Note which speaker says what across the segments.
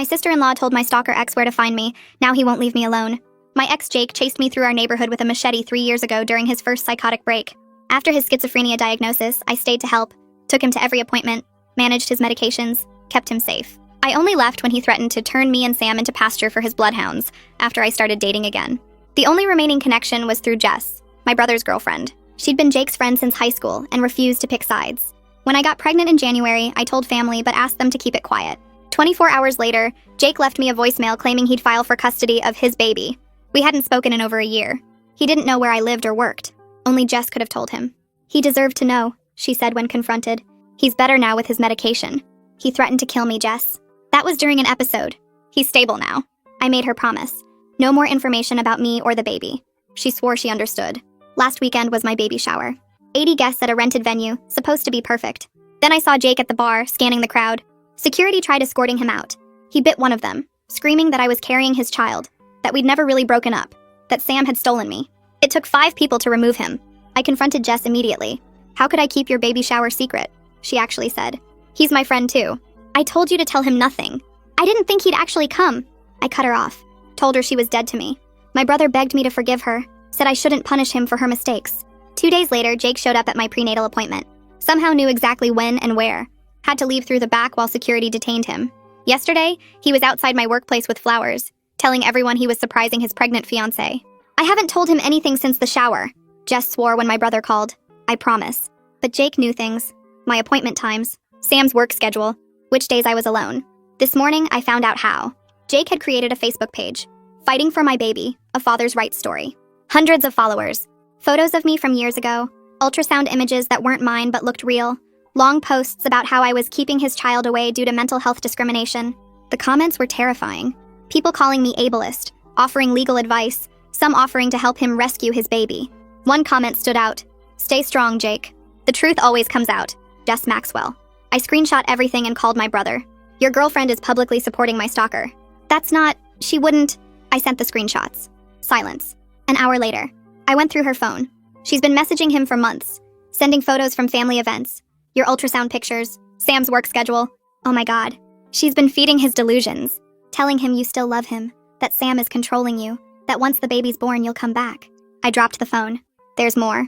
Speaker 1: My sister-in-law told my stalker ex where to find me. Now he won't leave me alone. My ex Jake chased me through our neighborhood with a machete 3 years ago during his first psychotic break. After his schizophrenia diagnosis, I stayed to help, took him to every appointment, managed his medications, kept him safe. I only left when he threatened to turn me and Sam into pasture for his bloodhounds after I started dating again. The only remaining connection was through Jess, my brother's girlfriend. She'd been Jake's friend since high school and refused to pick sides. When I got pregnant in January, I told family but asked them to keep it quiet. 24 hours later, Jake left me a voicemail claiming he'd file for custody of his baby. We hadn't spoken in over a year. He didn't know where I lived or worked. Only Jess could have told him. He deserved to know, she said when confronted. He's better now with his medication. He threatened to kill me, Jess. That was during an episode. He's stable now. I made her promise. No more information about me or the baby. She swore she understood. Last weekend was my baby shower. 80 guests at a rented venue, supposed to be perfect. Then I saw Jake at the bar, scanning the crowd. Security tried escorting him out. He bit one of them, screaming that I was carrying his child, that we'd never really broken up, that Sam had stolen me. It took 5 people to remove him. I confronted Jess immediately. How could I keep your baby shower secret? She actually said. He's my friend too. I told you to tell him nothing. I didn't think he'd actually come. I cut her off, told her she was dead to me. My brother begged me to forgive her, said I shouldn't punish him for her mistakes. 2 days later, Jake showed up at my prenatal appointment. Somehow knew exactly when and where. Had to leave through the back while security detained him. Yesterday, he was outside my workplace with flowers, telling everyone he was surprising his pregnant fiancée. I haven't told him anything since the shower. Jess swore when my brother called. I promise. But Jake knew things. My appointment times, Sam's work schedule, which days I was alone. This morning, I found out how. Jake had created a Facebook page, Fighting for My Baby, a father's rights story. Hundreds of followers. Photos of me from years ago, ultrasound images that weren't mine but looked real, long posts about how I was keeping his child away due to mental health discrimination. The comments were terrifying. People calling me ableist, offering legal advice, some offering to help him rescue his baby. One comment stood out. Stay strong, Jake. The truth always comes out. Jess Maxwell. I screenshot everything and called my brother. Your girlfriend is publicly supporting my stalker. That's not, she wouldn't. I sent the screenshots. Silence. An hour later. I went through her phone. She's been messaging him for months, sending photos from family events, your ultrasound pictures, Sam's work schedule. Oh my God. She's been feeding his delusions, telling him you still love him, that Sam is controlling you, that once the baby's born you'll come back. I dropped the phone. There's more.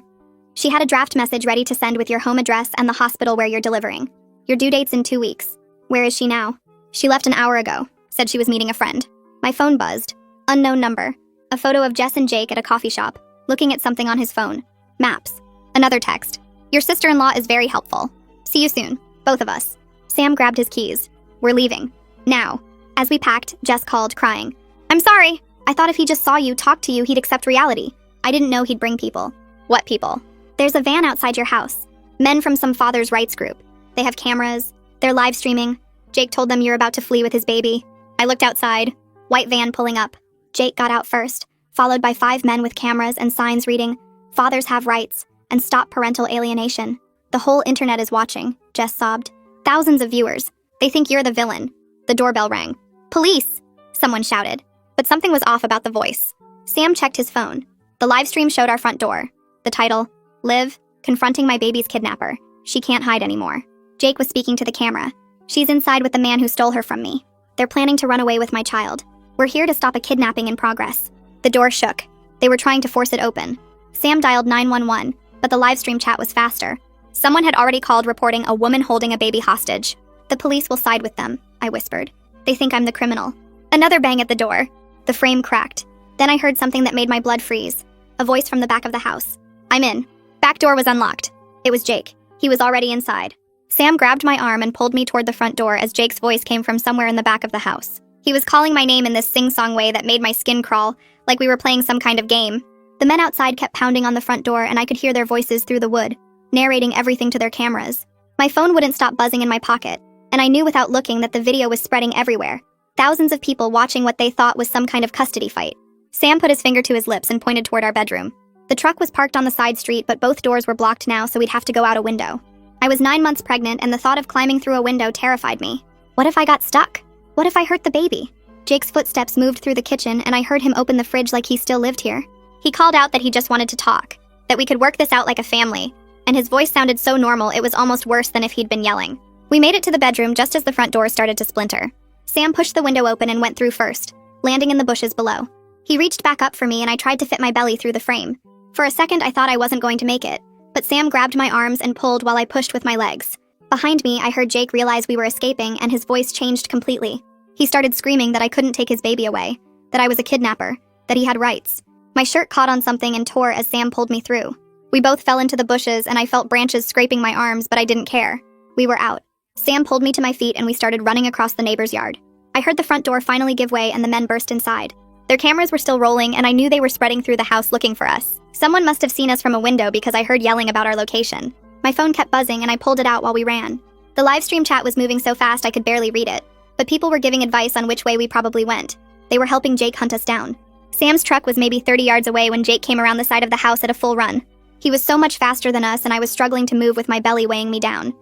Speaker 1: She had a draft message ready to send with your home address and the hospital where you're delivering. Your due date's in 2 weeks. Where is she now? She left an hour ago, said she was meeting a friend. My phone buzzed. Unknown number. A photo of Jess and Jake at a coffee shop, looking at something on his phone. Maps. Another text. Your sister-in-law is very helpful. See you soon. Both of us. Sam grabbed his keys. We're leaving. Now. As we packed, Jess called, crying. I'm sorry. I thought if he just saw you, talk to you, he'd accept reality. I didn't know he'd bring people. What people? There's a van outside your house. Men from some father's rights group. They have cameras. They're live streaming. Jake told them you're about to flee with his baby. I looked outside. White van pulling up. Jake got out first, followed by 5 men with cameras and signs reading, Fathers have rights, and stop parental alienation. The whole internet is watching, Jess sobbed. Thousands of viewers. They think you're the villain. The doorbell rang. Police! Someone shouted. But something was off about the voice. Sam checked his phone. The live stream showed our front door. The title, Liv, confronting my baby's kidnapper. She can't hide anymore. Jake was speaking to the camera. She's inside with the man who stole her from me. They're planning to run away with my child. We're here to stop a kidnapping in progress. The door shook. They were trying to force it open. Sam dialed 911, but the live stream chat was faster. Someone had already called reporting a woman holding a baby hostage. The police will side with them, I whispered. They think I'm the criminal. Another bang at the door. The frame cracked. Then I heard something that made my blood freeze. A voice from the back of the house. I'm in. Back door was unlocked. It was Jake. He was already inside. Sam grabbed my arm and pulled me toward the front door as Jake's voice came from somewhere in the back of the house. He was calling my name in this sing-song way that made my skin crawl, like we were playing some kind of game. The men outside kept pounding on the front door and I could hear their voices through the wood, narrating everything to their cameras. My phone wouldn't stop buzzing in my pocket, and I knew without looking that the video was spreading everywhere. Thousands of people watching what they thought was some kind of custody fight. Sam put his finger to his lips and pointed toward our bedroom. The truck was parked on the side street, but both doors were blocked now, so we'd have to go out a window. I was 9 months pregnant, and the thought of climbing through a window terrified me. What if I got stuck? What if I hurt the baby? Jake's footsteps moved through the kitchen, and I heard him open the fridge like he still lived here. He called out that he just wanted to talk, that we could work this out like a family, and his voice sounded so normal it was almost worse than if he'd been yelling. We made it to the bedroom just as the front door started to splinter. Sam pushed the window open and went through first, landing in the bushes below. He reached back up for me and I tried to fit my belly through the frame. For a second I thought I wasn't going to make it, but Sam grabbed my arms and pulled while I pushed with my legs. Behind me, I heard Jake realize we were escaping and his voice changed completely. He started screaming that I couldn't take his baby away, that I was a kidnapper, that he had rights. My shirt caught on something and tore as Sam pulled me through. We both fell into the bushes and I felt branches scraping my arms, but I didn't care. We were out. Sam pulled me to my feet and we started running across the neighbor's yard. I heard the front door finally give way and the men burst inside. Their cameras were still rolling and I knew they were spreading through the house looking for us. Someone must have seen us from a window because I heard yelling about our location. My phone kept buzzing and I pulled it out while we ran. The live stream chat was moving so fast I could barely read it, but people were giving advice on which way we probably went. They were helping Jake hunt us down. Sam's truck was maybe 30 yards away when Jake came around the side of the house at a full run. He was so much faster than us and I was struggling to move with my belly weighing me down.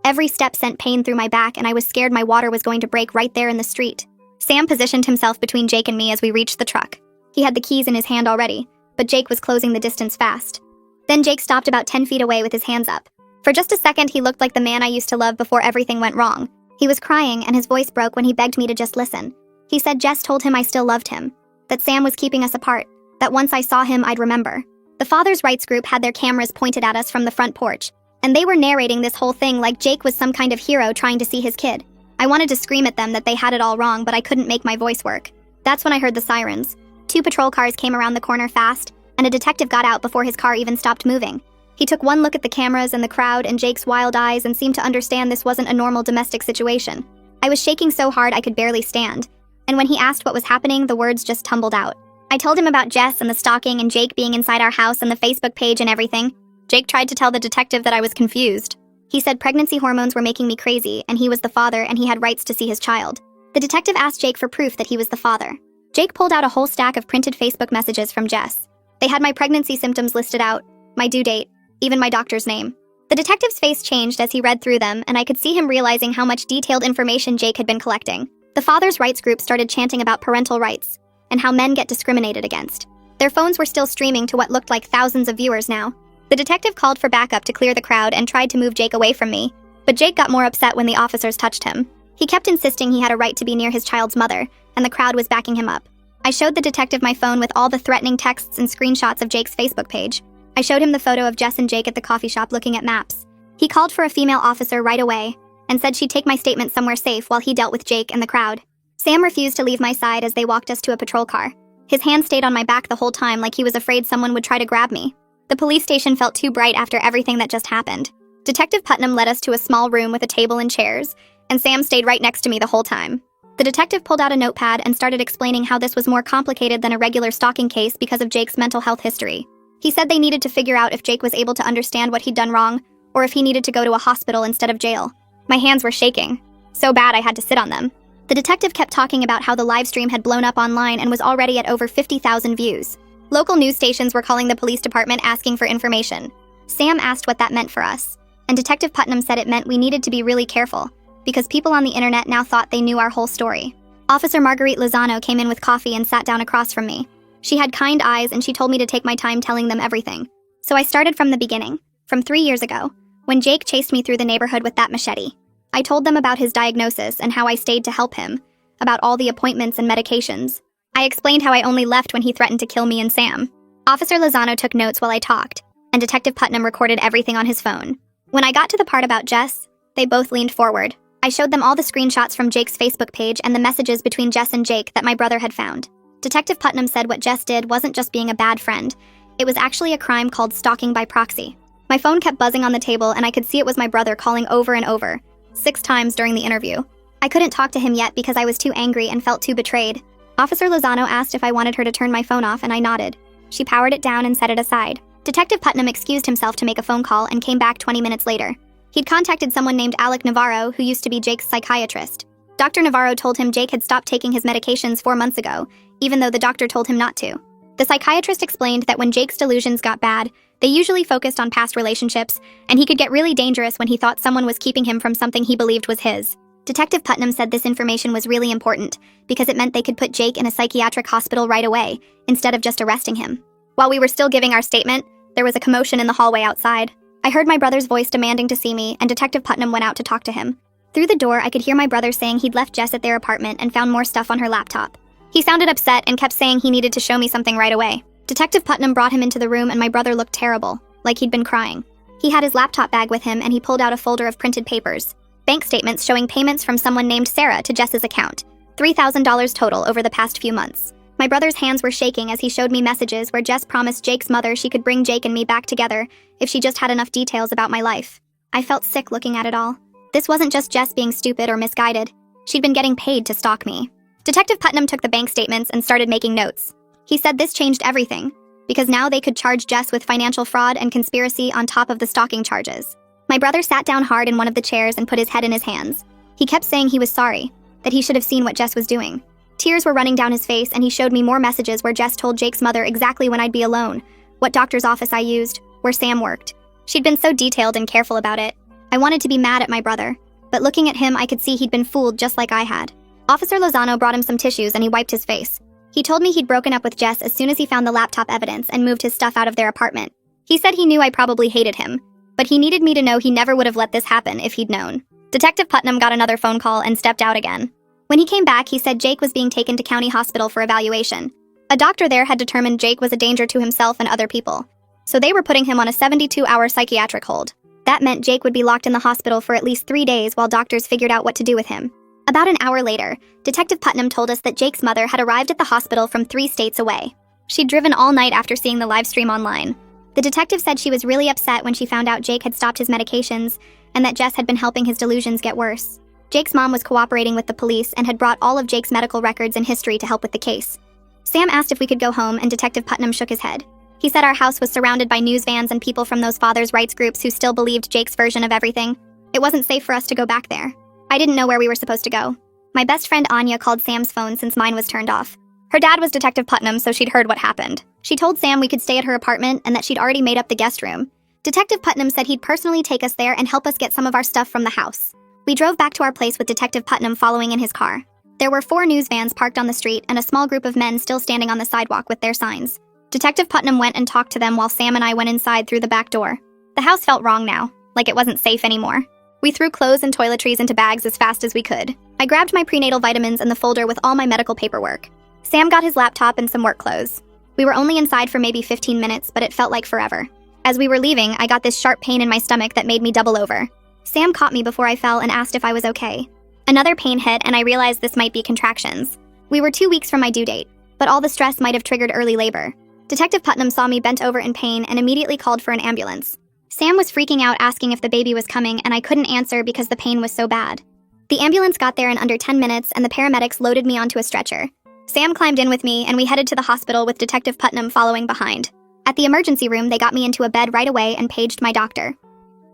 Speaker 1: Every step sent pain through my back and I was scared my water was going to break right there in the street. Sam positioned himself between Jake and me as we reached the truck. He had the keys in his hand already, but Jake was closing the distance fast. Then Jake stopped about 10 feet away with his hands up. For just a second, he looked like the man I used to love before everything went wrong. He was crying and his voice broke when he begged me to just listen. He said Jess told him I still loved him, that Sam was keeping us apart, that once I saw him, I'd remember. The Father's Rights group had their cameras pointed at us from the front porch, and they were narrating this whole thing like Jake was some kind of hero trying to see his kid. I wanted to scream at them that they had it all wrong, but I couldn't make my voice work. That's when I heard the sirens. 2 patrol cars came around the corner fast, and a detective got out before his car even stopped moving. He took one look at the cameras and the crowd and Jake's wild eyes and seemed to understand this wasn't a normal domestic situation. I was shaking so hard I could barely stand, and when he asked what was happening, the words just tumbled out. I told him about Jess and the stalking and Jake being inside our house and the Facebook page and everything. Jake tried to tell the detective that I was confused. He said pregnancy hormones were making me crazy, and he was the father and he had rights to see his child. The detective asked Jake for proof that he was the father. Jake pulled out a whole stack of printed Facebook messages from Jess. They had my pregnancy symptoms listed out, my due date, even my doctor's name. The detective's face changed as he read through them, and I could see him realizing how much detailed information Jake had been collecting. The Father's Rights group started chanting about parental rights, and how men get discriminated against. Their phones were still streaming to what looked like thousands of viewers now. The detective called for backup to clear the crowd and tried to move Jake away from me, but Jake got more upset when the officers touched him. He kept insisting he had a right to be near his child's mother, and the crowd was backing him up. I showed the detective my phone with all the threatening texts and screenshots of Jake's Facebook page. I showed him the photo of Jess and Jake at the coffee shop looking at maps. He called for a female officer right away, and said she'd take my statement somewhere safe while he dealt with Jake and the crowd. Sam refused to leave my side as they walked us to a patrol car. His hand stayed on my back the whole time like he was afraid someone would try to grab me. The police station felt too bright after everything that just happened. Detective Putnam led us to a small room with a table and chairs, and Sam stayed right next to me the whole time. The detective pulled out a notepad and started explaining how this was more complicated than a regular stalking case because of Jake's mental health history. He said they needed to figure out if Jake was able to understand what he'd done wrong, or if he needed to go to a hospital instead of jail. My hands were shaking. So bad I had to sit on them. The detective kept talking about how the live stream had blown up online and was already at over 50,000 views. Local news stations were calling the police department asking for information. Sam asked what that meant for us, and Detective Putnam said it meant we needed to be really careful, because people on the internet now thought they knew our whole story. Officer Marguerite Lozano came in with coffee and sat down across from me. She had kind eyes and she told me to take my time telling them everything. So I started from the beginning, from 3 years ago, when Jake chased me through the neighborhood with that machete. I told them about his diagnosis and how I stayed to help him, about all the appointments and medications. I explained how I only left when he threatened to kill me and Sam. Officer Lozano took notes while I talked, and Detective Putnam recorded everything on his phone. When I got to the part about Jess, they both leaned forward. I showed them all the screenshots from Jake's Facebook page and the messages between Jess and Jake that my brother had found. Detective Putnam said what Jess did wasn't just being a bad friend. It was actually a crime called stalking by proxy. My phone kept buzzing on the table and I could see it was my brother calling over and over, 6 times during the interview. I couldn't talk to him yet because I was too angry and felt too betrayed. Officer Lozano asked if I wanted her to turn my phone off and I nodded. She powered it down and set it aside. Detective Putnam excused himself to make a phone call and came back 20 minutes later. He'd contacted someone named Alec Navarro, who used to be Jake's psychiatrist. Dr. Navarro told him Jake had stopped taking his medications 4 months ago, even though the doctor told him not to. The psychiatrist explained that when Jake's delusions got bad, they usually focused on past relationships, and he could get really dangerous when he thought someone was keeping him from something he believed was his. Detective Putnam said this information was really important because it meant they could put Jake in a psychiatric hospital right away, instead of just arresting him. While we were still giving our statement, there was a commotion in the hallway outside. I heard my brother's voice demanding to see me, and Detective Putnam went out to talk to him. Through the door, I could hear my brother saying he'd left Jess at their apartment and found more stuff on her laptop. He sounded upset and kept saying he needed to show me something right away. Detective Putnam brought him into the room and my brother looked terrible, like he'd been crying. He had his laptop bag with him and he pulled out a folder of printed papers. Bank statements showing payments from someone named Sarah to Jess's account. $3,000 total over the past few months. My brother's hands were shaking as he showed me messages where Jess promised Jake's mother she could bring Jake and me back together if she just had enough details about my life. I felt sick looking at it all. This wasn't just Jess being stupid or misguided. She'd been getting paid to stalk me. Detective Putnam took the bank statements and started making notes. He said this changed everything, because now they could charge Jess with financial fraud and conspiracy on top of the stalking charges. My brother sat down hard in one of the chairs and put his head in his hands. He kept saying he was sorry, that he should have seen what Jess was doing. Tears were running down his face and he showed me more messages where Jess told Jake's mother exactly when I'd be alone, what doctor's office I used, where Sam worked. She'd been so detailed and careful about it. I wanted to be mad at my brother, but looking at him I could see he'd been fooled just like I had. Officer Lozano brought him some tissues and he wiped his face. He told me he'd broken up with Jess as soon as he found the laptop evidence and moved his stuff out of their apartment. He said he knew I probably hated him, but he needed me to know he never would have let this happen if he'd known. Detective Putnam got another phone call and stepped out again. When he came back, he said Jake was being taken to county hospital for evaluation. A doctor there had determined Jake was a danger to himself and other people, so they were putting him on a 72-hour psychiatric hold. That meant Jake would be locked in the hospital for at least 3 days while doctors figured out what to do with him. About an hour later, Detective Putnam told us that Jake's mother had arrived at the hospital from 3 states away. She'd driven all night after seeing the live stream online. The detective said she was really upset when she found out Jake had stopped his medications and that Jess had been helping his delusions get worse. Jake's mom was cooperating with the police and had brought all of Jake's medical records and history to help with the case. Sam asked if we could go home and Detective Putnam shook his head. He said our house was surrounded by news vans and people from those fathers' rights groups who still believed Jake's version of everything. It wasn't safe for us to go back there. I didn't know where we were supposed to go. My best friend Anya called Sam's phone since mine was turned off. Her dad was Detective Putnam, so she'd heard what happened. She told Sam we could stay at her apartment and that she'd already made up the guest room. Detective Putnam said he'd personally take us there and help us get some of our stuff from the house. We drove back to our place with Detective Putnam following in his car. There were 4 news vans parked on the street and a small group of men still standing on the sidewalk with their signs. Detective Putnam went and talked to them while Sam and I went inside through the back door. The house felt wrong now, like it wasn't safe anymore. We threw clothes and toiletries into bags as fast as we could. I grabbed my prenatal vitamins and the folder with all my medical paperwork. Sam got his laptop and some work clothes. We were only inside for maybe 15 minutes, but it felt like forever. As we were leaving, I got this sharp pain in my stomach that made me double over. Sam caught me before I fell and asked if I was okay. Another pain hit and I realized this might be contractions. We were 2 weeks from my due date, but all the stress might have triggered early labor. Detective Putnam saw me bent over in pain and immediately called for an ambulance. Sam was freaking out asking if the baby was coming and I couldn't answer because the pain was so bad. The ambulance got there in under 10 minutes and the paramedics loaded me onto a stretcher. Sam climbed in with me and we headed to the hospital with Detective Putnam following behind. At the emergency room, they got me into a bed right away and paged my doctor.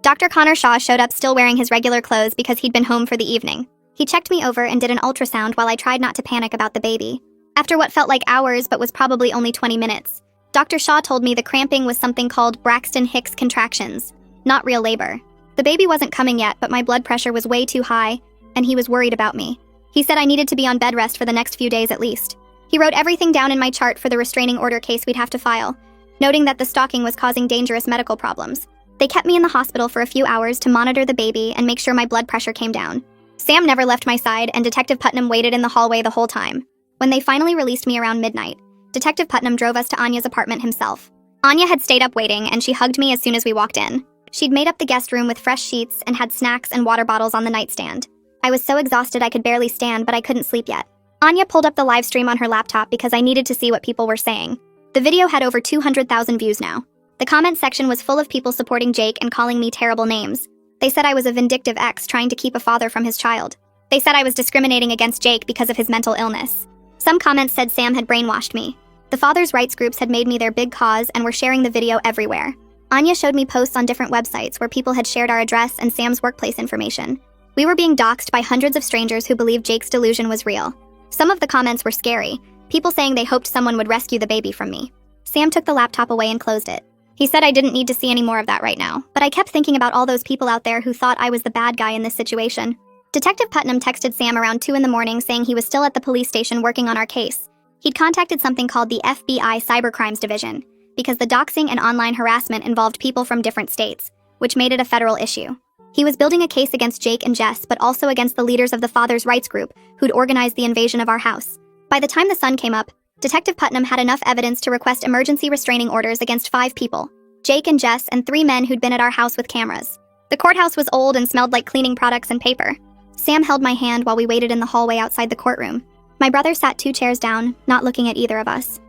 Speaker 1: Dr. Connor Shaw showed up still wearing his regular clothes because he'd been home for the evening. He checked me over and did an ultrasound while I tried not to panic about the baby. After what felt like hours but was probably only 20 minutes, Dr. Shaw told me the cramping was something called Braxton Hicks contractions, not real labor. The baby wasn't coming yet, but my blood pressure was way too high, and he was worried about me. He said I needed to be on bed rest for the next few days at least. He wrote everything down in my chart for the restraining order case we'd have to file, noting that the stalking was causing dangerous medical problems. They kept me in the hospital for a few hours to monitor the baby and make sure my blood pressure came down. Sam never left my side, and Detective Putnam waited in the hallway the whole time. When they finally released me around midnight, Detective Putnam drove us to Anya's apartment himself. Anya had stayed up waiting, and she hugged me as soon as we walked in. She'd made up the guest room with fresh sheets and had snacks and water bottles on the nightstand. I was so exhausted I could barely stand, but I couldn't sleep yet. Anya pulled up the live stream on her laptop because I needed to see what people were saying. The video had over 200,000 views now. The comment section was full of people supporting Jake and calling me terrible names. They said I was a vindictive ex trying to keep a father from his child. They said I was discriminating against Jake because of his mental illness. Some comments said Sam had brainwashed me. The fathers' rights groups had made me their big cause and were sharing the video everywhere. Anya showed me posts on different websites where people had shared our address and Sam's workplace information. We were being doxxed by hundreds of strangers who believed Jake's delusion was real. Some of the comments were scary, people saying they hoped someone would rescue the baby from me. Sam took the laptop away and closed it. He said I didn't need to see any more of that right now, but I kept thinking about all those people out there who thought I was the bad guy in this situation. Detective Putnam texted Sam around 2 in the morning saying he was still at the police station working on our case. He'd contacted something called the FBI Cybercrimes Division, because the doxing and online harassment involved people from different states, which made it a federal issue. He was building a case against Jake and Jess, but also against the leaders of the father's rights group who'd organized the invasion of our house. By the time the sun came up, Detective Putnam had enough evidence to request emergency restraining orders against 5 people, Jake and Jess and 3 men who'd been at our house with cameras. The courthouse was old and smelled like cleaning products and paper. Sam held my hand while we waited in the hallway outside the courtroom. My brother sat 2 chairs down, not looking at either of us.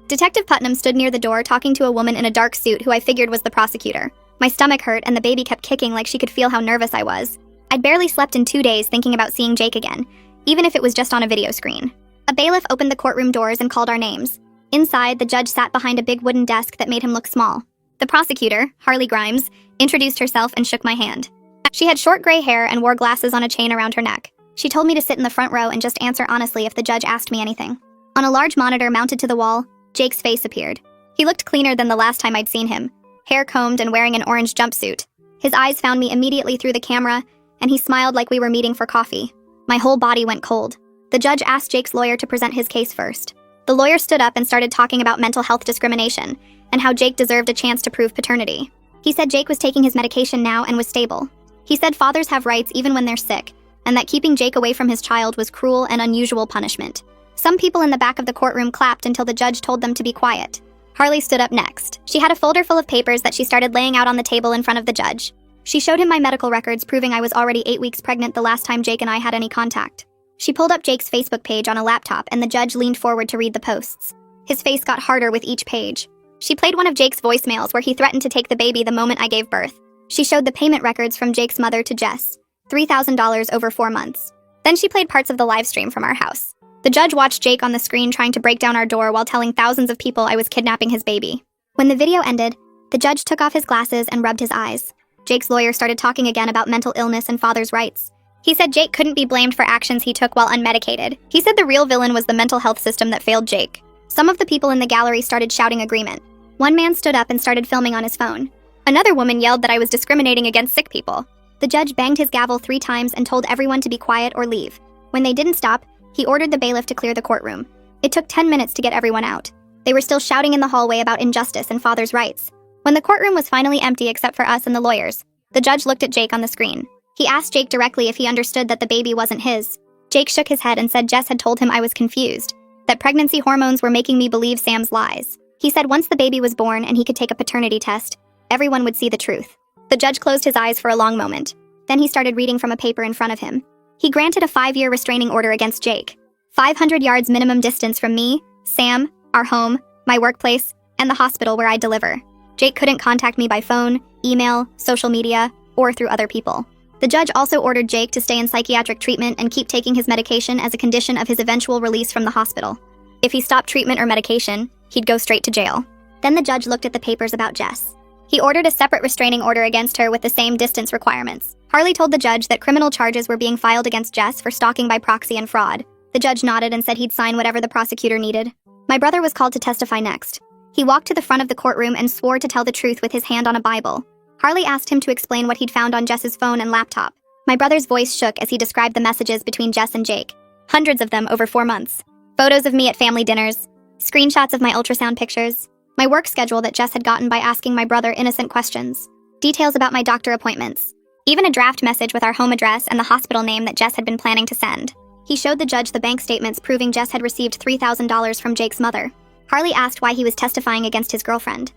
Speaker 1: Detective Putnam stood near the door talking to a woman in a dark suit who I figured was the prosecutor. My stomach hurt and the baby kept kicking like she could feel how nervous I was. I'd barely slept in 2 days thinking about seeing Jake again, even if it was just on a video screen. A bailiff opened the courtroom doors and called our names. Inside, the judge sat behind a big wooden desk that made him look small. The prosecutor, Harley Grimes, introduced herself and shook my hand. She had short gray hair and wore glasses on a chain around her neck. She told me to sit in the front row and just answer honestly if the judge asked me anything. On a large monitor mounted to the wall, Jake's face appeared. He looked cleaner than the last time I'd seen him, hair combed and wearing an orange jumpsuit. His eyes found me immediately through the camera, and he smiled like we were meeting for coffee. My whole body went cold. The judge asked Jake's lawyer to present his case first. The lawyer stood up and started talking about mental health discrimination, and how Jake deserved a chance to prove paternity. He said Jake was taking his medication now and was stable. He said fathers have rights even when they're sick, and that keeping Jake away from his child was cruel and unusual punishment. Some people in the back of the courtroom clapped until the judge told them to be quiet. Harley stood up next. She had a folder full of papers that she started laying out on the table in front of the judge. She showed him my medical records proving I was already 8 weeks pregnant the last time Jake and I had any contact. She pulled up Jake's Facebook page on a laptop and the judge leaned forward to read the posts. His face got harder with each page. She played one of Jake's voicemails where he threatened to take the baby the moment I gave birth. She showed the payment records from Jake's mother to Jess, $3,000 over 4 months. Then she played parts of the live stream from our house. The judge watched Jake on the screen trying to break down our door while telling thousands of people I was kidnapping his baby. When the video ended, the judge took off his glasses and rubbed his eyes. Jake's lawyer started talking again about mental illness and father's rights. He said Jake couldn't be blamed for actions he took while unmedicated. He said the real villain was the mental health system that failed Jake. Some of the people in the gallery started shouting agreement. One man stood up and started filming on his phone. Another woman yelled that I was discriminating against sick people. The judge banged his gavel 3 times and told everyone to be quiet or leave. When they didn't stop, he ordered the bailiff to clear the courtroom. It took 10 minutes to get everyone out. They were still shouting in the hallway about injustice and father's rights. When the courtroom was finally empty except for us and the lawyers, the judge looked at Jake on the screen. He asked Jake directly if he understood that the baby wasn't his. Jake shook his head and said Jess had told him I was confused, that pregnancy hormones were making me believe Sam's lies. He said once the baby was born and he could take a paternity test, everyone would see the truth. The judge closed his eyes for a long moment. Then he started reading from a paper in front of him. He granted a 5-year restraining order against Jake. 500 yards minimum distance from me, Sam, our home, my workplace, and the hospital where I deliver. Jake couldn't contact me by phone, email, social media, or through other people. The judge also ordered Jake to stay in psychiatric treatment and keep taking his medication as a condition of his eventual release from the hospital. If he stopped treatment or medication, he'd go straight to jail. Then the judge looked at the papers about Jess. He ordered a separate restraining order against her with the same distance requirements. Harley told the judge that criminal charges were being filed against Jess for stalking by proxy and fraud. The judge nodded and said he'd sign whatever the prosecutor needed. My brother was called to testify next. He walked to the front of the courtroom and swore to tell the truth with his hand on a Bible. Harley asked him to explain what he'd found on Jess's phone and laptop. My brother's voice shook as he described the messages between Jess and Jake. Hundreds of them over 4 months. Photos of me at family dinners. Screenshots of my ultrasound pictures. My work schedule that Jess had gotten by asking my brother innocent questions. Details about my doctor appointments. Even a draft message with our home address and the hospital name that Jess had been planning to send. He showed the judge the bank statements proving Jess had received $3,000 from Jake's mother. Harley asked why he was testifying against his girlfriend.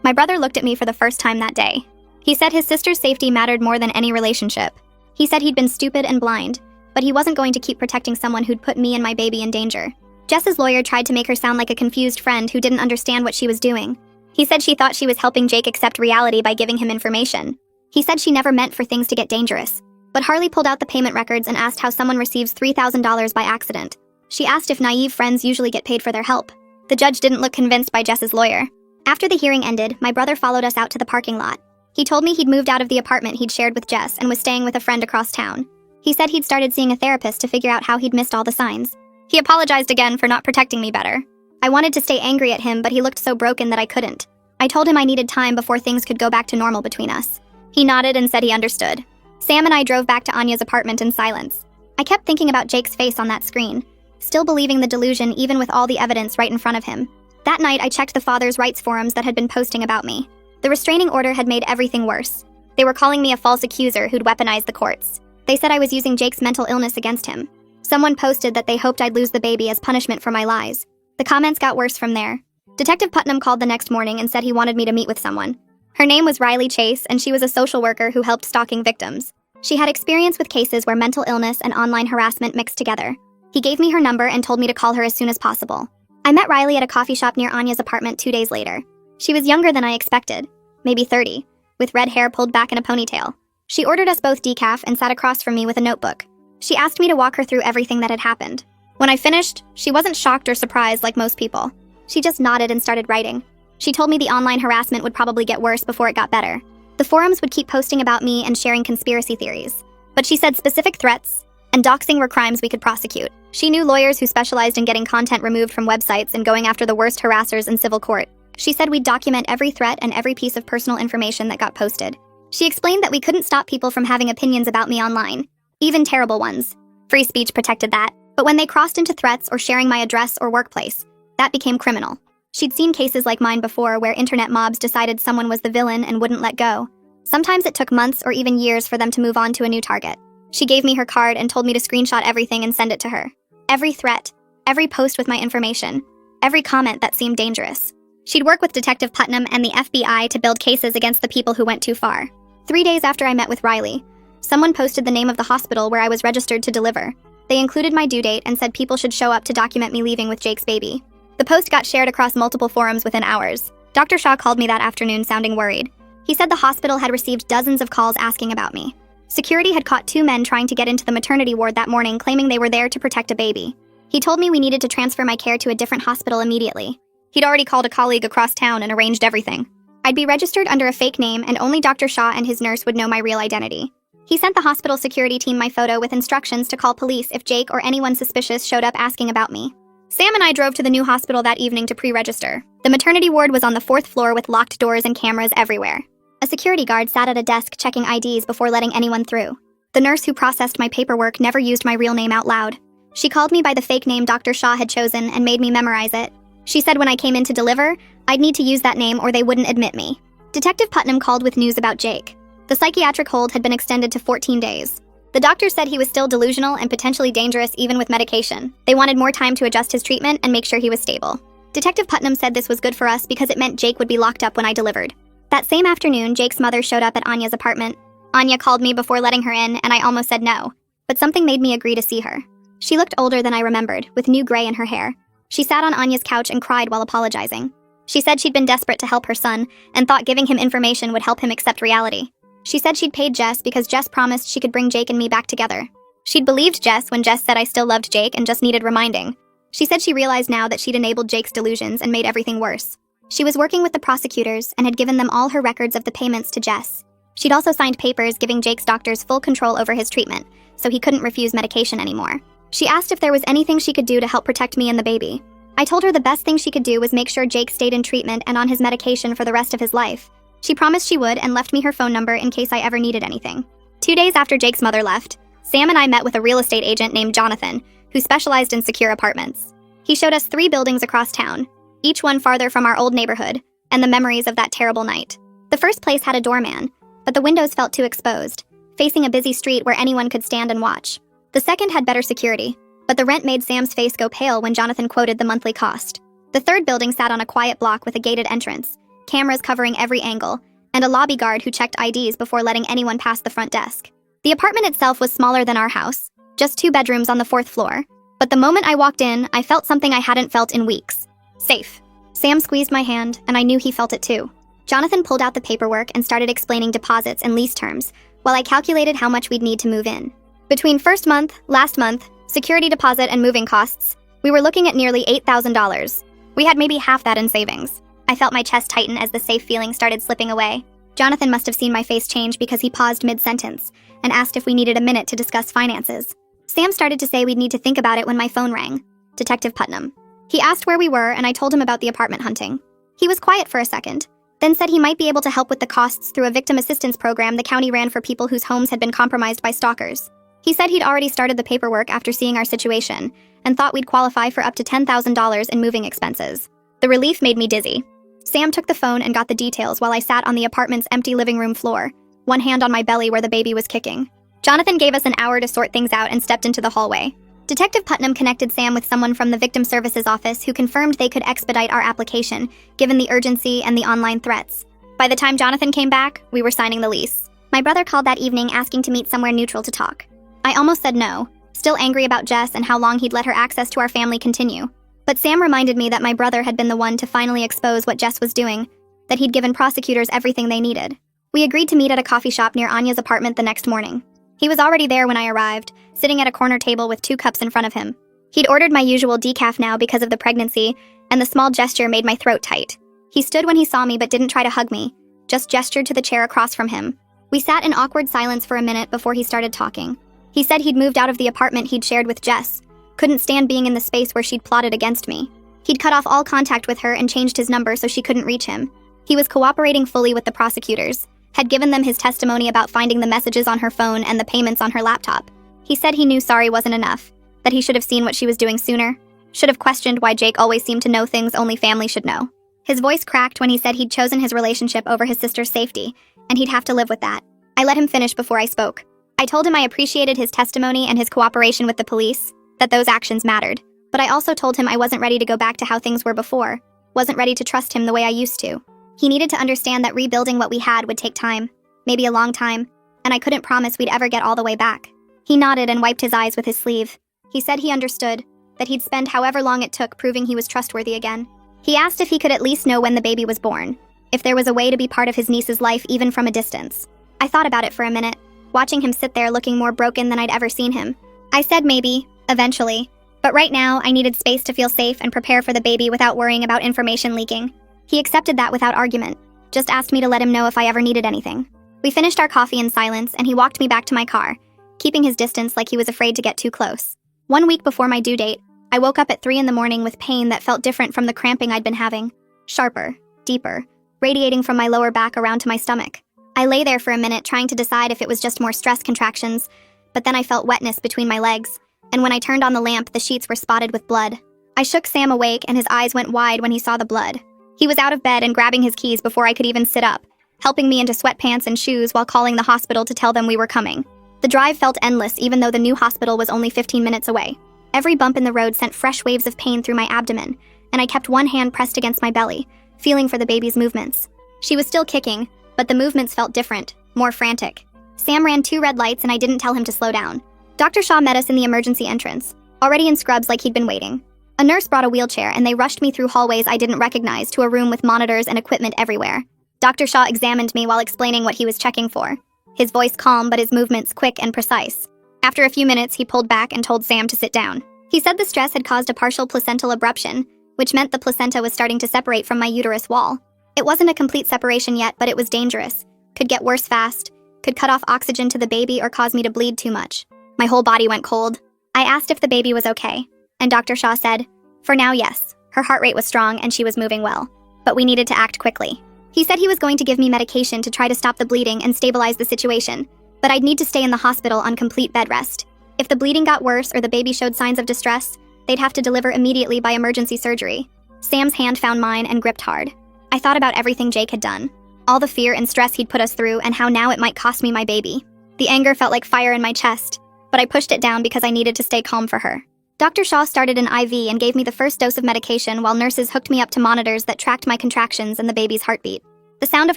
Speaker 1: My brother looked at me for the first time that day. He said his sister's safety mattered more than any relationship. He said he'd been stupid and blind, but he wasn't going to keep protecting someone who'd put me and my baby in danger. Jess's lawyer tried to make her sound like a confused friend who didn't understand what she was doing. He said she thought she was helping Jake accept reality by giving him information. He said she never meant for things to get dangerous. But Harley pulled out the payment records and asked how someone receives $3,000 by accident. She asked if naive friends usually get paid for their help. The judge didn't look convinced by Jess's lawyer. After the hearing ended, my brother followed us out to the parking lot. He told me he'd moved out of the apartment he'd shared with Jess and was staying with a friend across town. He said he'd started seeing a therapist to figure out how he'd missed all the signs. He apologized again for not protecting me better. I wanted to stay angry at him, but he looked so broken that I couldn't. I told him I needed time before things could go back to normal between us. He nodded and said he understood. Sam and I drove back to Anya's apartment in silence. I kept thinking about Jake's face on that screen, still believing the delusion even with all the evidence right in front of him. That night, I checked the father's rights forums that had been posting about me. The restraining order had made everything worse. They were calling me a false accuser who'd weaponized the courts. They said I was using Jake's mental illness against him. Someone posted that they hoped I'd lose the baby as punishment for my lies. The comments got worse from there. Detective Putnam called the next morning and said he wanted me to meet with someone. Her name was Riley Chase, and she was a social worker who helped stalking victims. She had experience with cases where mental illness and online harassment mixed together. He gave me her number and told me to call her as soon as possible. I met Riley at a coffee shop near Anya's apartment 2 days later. She was younger than I expected, maybe 30, with red hair pulled back in a ponytail. She ordered us both decaf and sat across from me with a notebook. She asked me to walk her through everything that had happened. When I finished, she wasn't shocked or surprised like most people. She just nodded and started writing. She told me the online harassment would probably get worse before it got better. The forums would keep posting about me and sharing conspiracy theories. But she said specific threats and doxing were crimes we could prosecute. She knew lawyers who specialized in getting content removed from websites and going after the worst harassers in civil court. She said we'd document every threat and every piece of personal information that got posted. She explained that we couldn't stop people from having opinions about me online, even terrible ones. Free speech protected that. But when they crossed into threats or sharing my address or workplace, that became criminal. She'd seen cases like mine before where internet mobs decided someone was the villain and wouldn't let go. Sometimes it took months or even years for them to move on to a new target. She gave me her card and told me to screenshot everything and send it to her. Every threat, every post with my information, every comment that seemed dangerous. She'd work with Detective Putnam and the FBI to build cases against the people who went too far. 3 days after I met with Riley, someone posted the name of the hospital where I was registered to deliver. They included my due date and said people should show up to document me leaving with Jake's baby. The post got shared across multiple forums within hours. Dr. Shaw called me that afternoon sounding worried. He said the hospital had received dozens of calls asking about me. Security had caught 2 men trying to get into the maternity ward that morning, claiming they were there to protect a baby. He told me we needed to transfer my care to a different hospital immediately. He'd already called a colleague across town and arranged everything. I'd be registered under a fake name, and only Dr. Shaw and his nurse would know my real identity. He sent the hospital security team my photo with instructions to call police if Jake or anyone suspicious showed up asking about me. Sam and I drove to the new hospital that evening to pre-register. The maternity ward was on the 4th floor with locked doors and cameras everywhere. A security guard sat at a desk checking IDs before letting anyone through. The nurse who processed my paperwork never used my real name out loud. She called me by the fake name Dr. Shaw had chosen and made me memorize it. She said when I came in to deliver, I'd need to use that name or they wouldn't admit me. Detective Putnam called with news about Jake. The psychiatric hold had been extended to 14 days. The doctor said he was still delusional and potentially dangerous even with medication. They wanted more time to adjust his treatment and make sure he was stable. Detective Putnam said this was good for us because it meant Jake would be locked up when I delivered. That same afternoon, Jake's mother showed up at Anya's apartment. Anya called me before letting her in, and I almost said no. But something made me agree to see her. She looked older than I remembered, with new gray in her hair. She sat on Anya's couch and cried while apologizing. She said she'd been desperate to help her son, and thought giving him information would help him accept reality. She said she'd paid Jess because Jess promised she could bring Jake and me back together. She'd believed Jess when Jess said I still loved Jake and just needed reminding. She said she realized now that she'd enabled Jake's delusions and made everything worse. She was working with the prosecutors and had given them all her records of the payments to Jess. She'd also signed papers giving Jake's doctors full control over his treatment, so he couldn't refuse medication anymore. She asked if there was anything she could do to help protect me and the baby. I told her the best thing she could do was make sure Jake stayed in treatment and on his medication for the rest of his life. She promised she would and left me her phone number in case I ever needed anything. 2 days after Jake's mother left, Sam and I met with a real estate agent named Jonathan, who specialized in secure apartments. He showed us 3 buildings across town, each one farther from our old neighborhood, and the memories of that terrible night. The first place had a doorman, but the windows felt too exposed, facing a busy street where anyone could stand and watch. The second had better security, but the rent made Sam's face go pale when Jonathan quoted the monthly cost. The third building sat on a quiet block with a gated entrance, cameras covering every angle, and a lobby guard who checked IDs before letting anyone past the front desk. The apartment itself was smaller than our house, just 2 bedrooms on the 4th floor, but the moment I walked in, I felt something I hadn't felt in weeks. Safe. Sam squeezed my hand, and I knew he felt it too. Jonathan pulled out the paperwork and started explaining deposits and lease terms, while I calculated how much we'd need to move in. Between first month, last month, security deposit and moving costs, we were looking at nearly $8,000. We had maybe half that in savings. I felt my chest tighten as the safe feeling started slipping away. Jonathan must have seen my face change because he paused mid-sentence and asked if we needed a minute to discuss finances. Sam started to say we'd need to think about it when my phone rang. Detective Putnam. He asked where we were, and I told him about the apartment hunting. He was quiet for a second, then said he might be able to help with the costs through a victim assistance program the county ran for people whose homes had been compromised by stalkers. He said he'd already started the paperwork after seeing our situation, and thought we'd qualify for up to $10,000 in moving expenses. The relief made me dizzy. Sam took the phone and got the details while I sat on the apartment's empty living room floor, one hand on my belly where the baby was kicking. Jonathan gave us an hour to sort things out and stepped into the hallway. Detective Putnam connected Sam with someone from the Victim Services Office who confirmed they could expedite our application, given the urgency and the online threats. By the time Jonathan came back, we were signing the lease. My brother called that evening asking to meet somewhere neutral to talk. I almost said no, still angry about Jess and how long he'd let her access to our family continue. But Sam reminded me that my brother had been the one to finally expose what Jess was doing, that he'd given prosecutors everything they needed. We agreed to meet at a coffee shop near Anya's apartment the next morning. He was already there when I arrived, sitting at a corner table with 2 cups in front of him. He'd ordered my usual decaf now because of the pregnancy, and the small gesture made my throat tight. He stood when he saw me but didn't try to hug me, just gestured to the chair across from him. We sat in awkward silence for a minute before he started talking. He said he'd moved out of the apartment he'd shared with Jess, couldn't stand being in the space where she'd plotted against me. He'd cut off all contact with her and changed his number so she couldn't reach him. He was cooperating fully with the prosecutors, had given them his testimony about finding the messages on her phone and the payments on her laptop. He said he knew sorry wasn't enough, that he should have seen what she was doing sooner, should have questioned why Jake always seemed to know things only family should know. His voice cracked when he said he'd chosen his relationship over his sister's safety, and he'd have to live with that. I let him finish before I spoke. I told him I appreciated his testimony and his cooperation with the police, that those actions mattered, but I also told him I wasn't ready to go back to how things were before, wasn't ready to trust him the way I used to. He needed to understand that rebuilding what we had would take time, maybe a long time, and I couldn't promise we'd ever get all the way back. He nodded and wiped his eyes with his sleeve. He said he understood, that he'd spend however long it took proving he was trustworthy again. He asked if he could at least know when the baby was born, if there was a way to be part of his niece's life even from a distance. I thought about it for a minute, watching him sit there looking more broken than I'd ever seen him. I said maybe, eventually, but right now I needed space to feel safe and prepare for the baby without worrying about information leaking. He accepted that without argument, just asked me to let him know if I ever needed anything. We finished our coffee in silence and he walked me back to my car, keeping his distance like he was afraid to get too close. 1 week before my due date, I woke up at 3 in the morning with pain that felt different from the cramping I'd been having. Sharper, deeper, radiating from my lower back around to my stomach. I lay there for a minute trying to decide if it was just more stress contractions, but then I felt wetness between my legs, and when I turned on the lamp, the sheets were spotted with blood. I shook Sam awake and his eyes went wide when he saw the blood. He was out of bed and grabbing his keys before I could even sit up, helping me into sweatpants and shoes while calling the hospital to tell them we were coming. The drive felt endless even though the new hospital was only 15 minutes away. Every bump in the road sent fresh waves of pain through my abdomen, and I kept one hand pressed against my belly, feeling for the baby's movements. She was still kicking, but the movements felt different, more frantic. Sam ran 2 red lights and I didn't tell him to slow down. Dr. Shaw met us in the emergency entrance, already in scrubs like he'd been waiting. A nurse brought a wheelchair and they rushed me through hallways I didn't recognize to a room with monitors and equipment everywhere. Dr. Shaw examined me while explaining what he was checking for. His voice calm but his movements quick and precise. After a few minutes, he pulled back and told Sam to sit down. He said the stress had caused a partial placental abruption, which meant the placenta was starting to separate from my uterus wall. It wasn't a complete separation yet, but it was dangerous. Could get worse fast, could cut off oxygen to the baby or cause me to bleed too much. My whole body went cold. I asked if the baby was okay, and Dr. Shaw said, "For now, yes. Her heart rate was strong and she was moving well. But we needed to act quickly." He said he was going to give me medication to try to stop the bleeding and stabilize the situation, but I'd need to stay in the hospital on complete bed rest. If the bleeding got worse or the baby showed signs of distress, they'd have to deliver immediately by emergency surgery. Sam's hand found mine and gripped hard. I thought about everything Jake had done, all the fear and stress he'd put us through and how now it might cost me my baby. The anger felt like fire in my chest, but I pushed it down because I needed to stay calm for her. Dr. Shaw started an IV and gave me the first dose of medication while nurses hooked me up to monitors that tracked my contractions and the baby's heartbeat. The sound of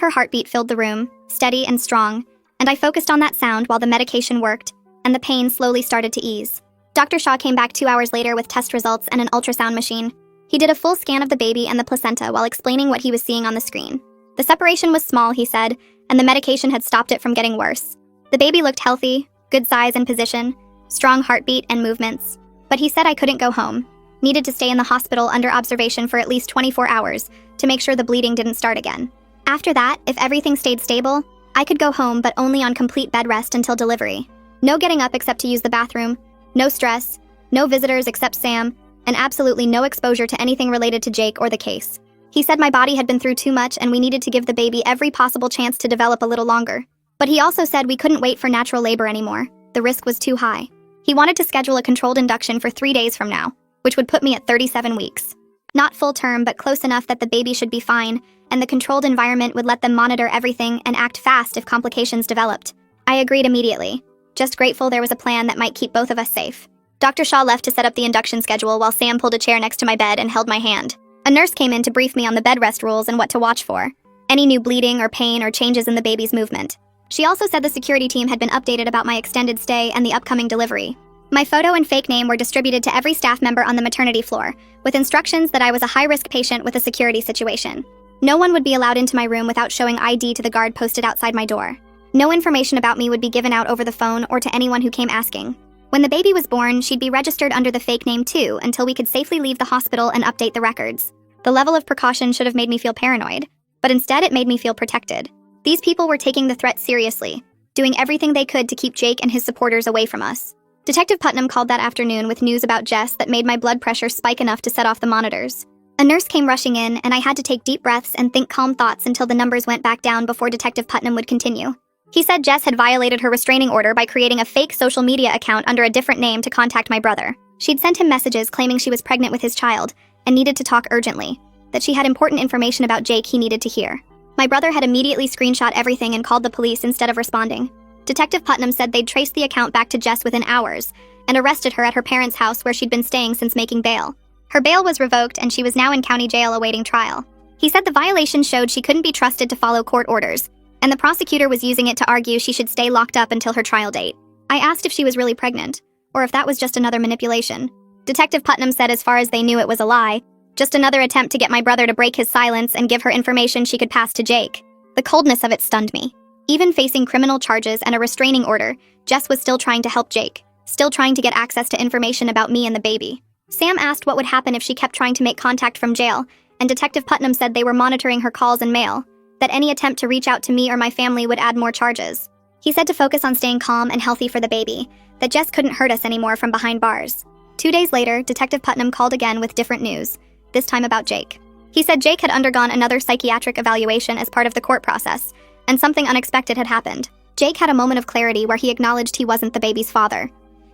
Speaker 1: her heartbeat filled the room, steady and strong, and I focused on that sound while the medication worked, and the pain slowly started to ease. Dr. Shaw came back 2 hours later with test results and an ultrasound machine. He did a full scan of the baby and the placenta while explaining what he was seeing on the screen. The separation was small, he said, and the medication had stopped it from getting worse. The baby looked healthy, good size and position, strong heartbeat and movements. But he said I couldn't go home, needed to stay in the hospital under observation for at least 24 hours to make sure the bleeding didn't start again. After that, if everything stayed stable, I could go home but only on complete bed rest until delivery. No getting up except to use the bathroom, no stress, no visitors except Sam, and absolutely no exposure to anything related to Jake or the case. He said my body had been through too much and we needed to give the baby every possible chance to develop a little longer. But he also said we couldn't wait for natural labor anymore. The risk was too high. He wanted to schedule a controlled induction for 3 days from now, which would put me at 37 weeks. Not full term, but close enough that the baby should be fine, and the controlled environment would let them monitor everything and act fast if complications developed. I agreed immediately, just grateful there was a plan that might keep both of us safe. Dr. Shaw left to set up the induction schedule while Sam pulled a chair next to my bed and held my hand. A nurse came in to brief me on the bed rest rules and what to watch for, any new bleeding or pain or changes in the baby's movement. She also said the security team had been updated about my extended stay and the upcoming delivery. My photo and fake name were distributed to every staff member on the maternity floor, with instructions that I was a high-risk patient with a security situation. No one would be allowed into my room without showing ID to the guard posted outside my door. No information about me would be given out over the phone or to anyone who came asking. When the baby was born, she'd be registered under the fake name too until we could safely leave the hospital and update the records. The level of precaution should have made me feel paranoid, but instead it made me feel protected. These people were taking the threat seriously, doing everything they could to keep Jake and his supporters away from us. Detective Putnam called that afternoon with news about Jess that made my blood pressure spike enough to set off the monitors. A nurse came rushing in, and I had to take deep breaths and think calm thoughts until the numbers went back down before Detective Putnam would continue. He said Jess had violated her restraining order by creating a fake social media account under a different name to contact my brother. She'd sent him messages claiming she was pregnant with his child and needed to talk urgently, that she had important information about Jake he needed to hear. My brother had immediately screenshot everything and called the police instead of responding. Detective Putnam said they'd traced the account back to Jess within hours and arrested her at her parents' house where she'd been staying since making bail. Her bail was revoked and she was now in county jail awaiting trial. He said the violation showed she couldn't be trusted to follow court orders, and the prosecutor was using it to argue she should stay locked up until her trial date. I asked if she was really pregnant, or if that was just another manipulation. Detective Putnam said as far as they knew it was a lie, just another attempt to get my brother to break his silence and give her information she could pass to Jake. The coldness of it stunned me. Even facing criminal charges and a restraining order, Jess was still trying to help Jake, still trying to get access to information about me and the baby. Sam asked what would happen if she kept trying to make contact from jail, and Detective Putnam said they were monitoring her calls and mail, that any attempt to reach out to me or my family would add more charges. He said to focus on staying calm and healthy for the baby, that Jess couldn't hurt us anymore from behind bars. 2 days later, Detective Putnam called again with different news, this time about Jake. He said Jake had undergone another psychiatric evaluation as part of the court process, and something unexpected had happened. Jake had a moment of clarity where he acknowledged he wasn't the baby's father.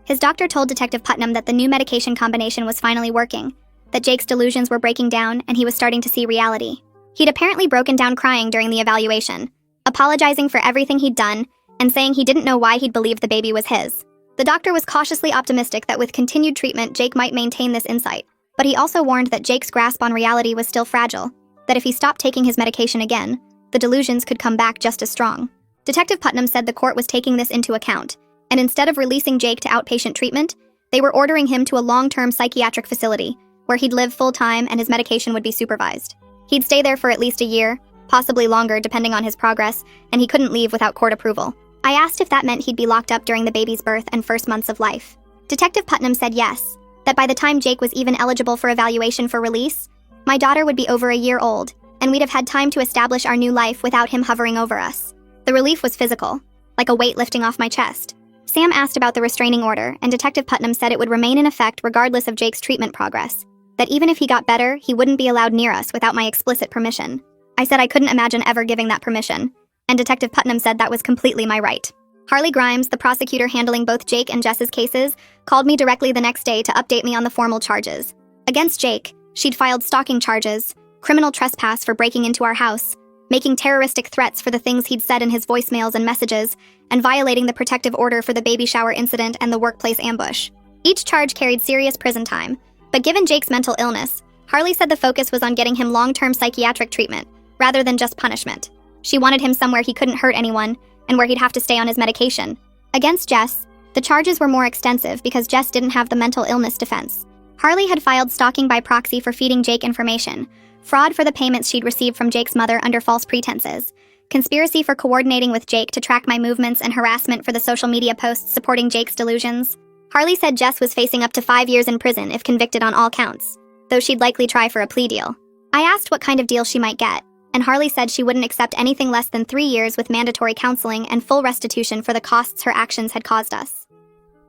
Speaker 1: His doctor told Detective Putnam that the new medication combination was finally working, that Jake's delusions were breaking down and he was starting to see reality. He'd apparently broken down crying during the evaluation, apologizing for everything he'd done and saying he didn't know why he'd believed the baby was his. The doctor was cautiously optimistic that with continued treatment, Jake might maintain this insight, but he also warned that Jake's grasp on reality was still fragile, that if he stopped taking his medication again, the delusions could come back just as strong. Detective Putnam said the court was taking this into account, and instead of releasing Jake to outpatient treatment, they were ordering him to a long-term psychiatric facility, where he'd live full-time and his medication would be supervised. He'd stay there for at least a year, possibly longer depending on his progress, and he couldn't leave without court approval. I asked if that meant he'd be locked up during the baby's birth and first months of life. Detective Putnam said yes, that by the time Jake was even eligible for evaluation for release, my daughter would be over a year old, and we'd have had time to establish our new life without him hovering over us. The relief was physical, like a weight lifting off my chest. Sam asked about the restraining order, and Detective Putnam said it would remain in effect regardless of Jake's treatment progress, that even if he got better, he wouldn't be allowed near us without my explicit permission. I said I couldn't imagine ever giving that permission, and Detective Putnam said that was completely my right. Harley Grimes, the prosecutor handling both Jake and Jess's cases, called me directly the next day to update me on the formal charges. Against Jake, she'd filed stalking charges, criminal trespass for breaking into our house, making terroristic threats for the things he'd said in his voicemails and messages, and violating the protective order for the baby shower incident and the workplace ambush. Each charge carried serious prison time, but given Jake's mental illness, Harley said the focus was on getting him long-term psychiatric treatment, rather than just punishment. She wanted him somewhere he couldn't hurt anyone, and where he'd have to stay on his medication. Against Jess, the charges were more extensive because Jess didn't have the mental illness defense. Harley had filed stalking by proxy for feeding Jake information, fraud for the payments she'd received from Jake's mother under false pretenses, conspiracy for coordinating with Jake to track my movements, and harassment for the social media posts supporting Jake's delusions. Harley said Jess was facing up to 5 years in prison if convicted on all counts, though she'd likely try for a plea deal. I asked what kind of deal she might get, and Harley said she wouldn't accept anything less than 3 years with mandatory counseling and full restitution for the costs her actions had caused us.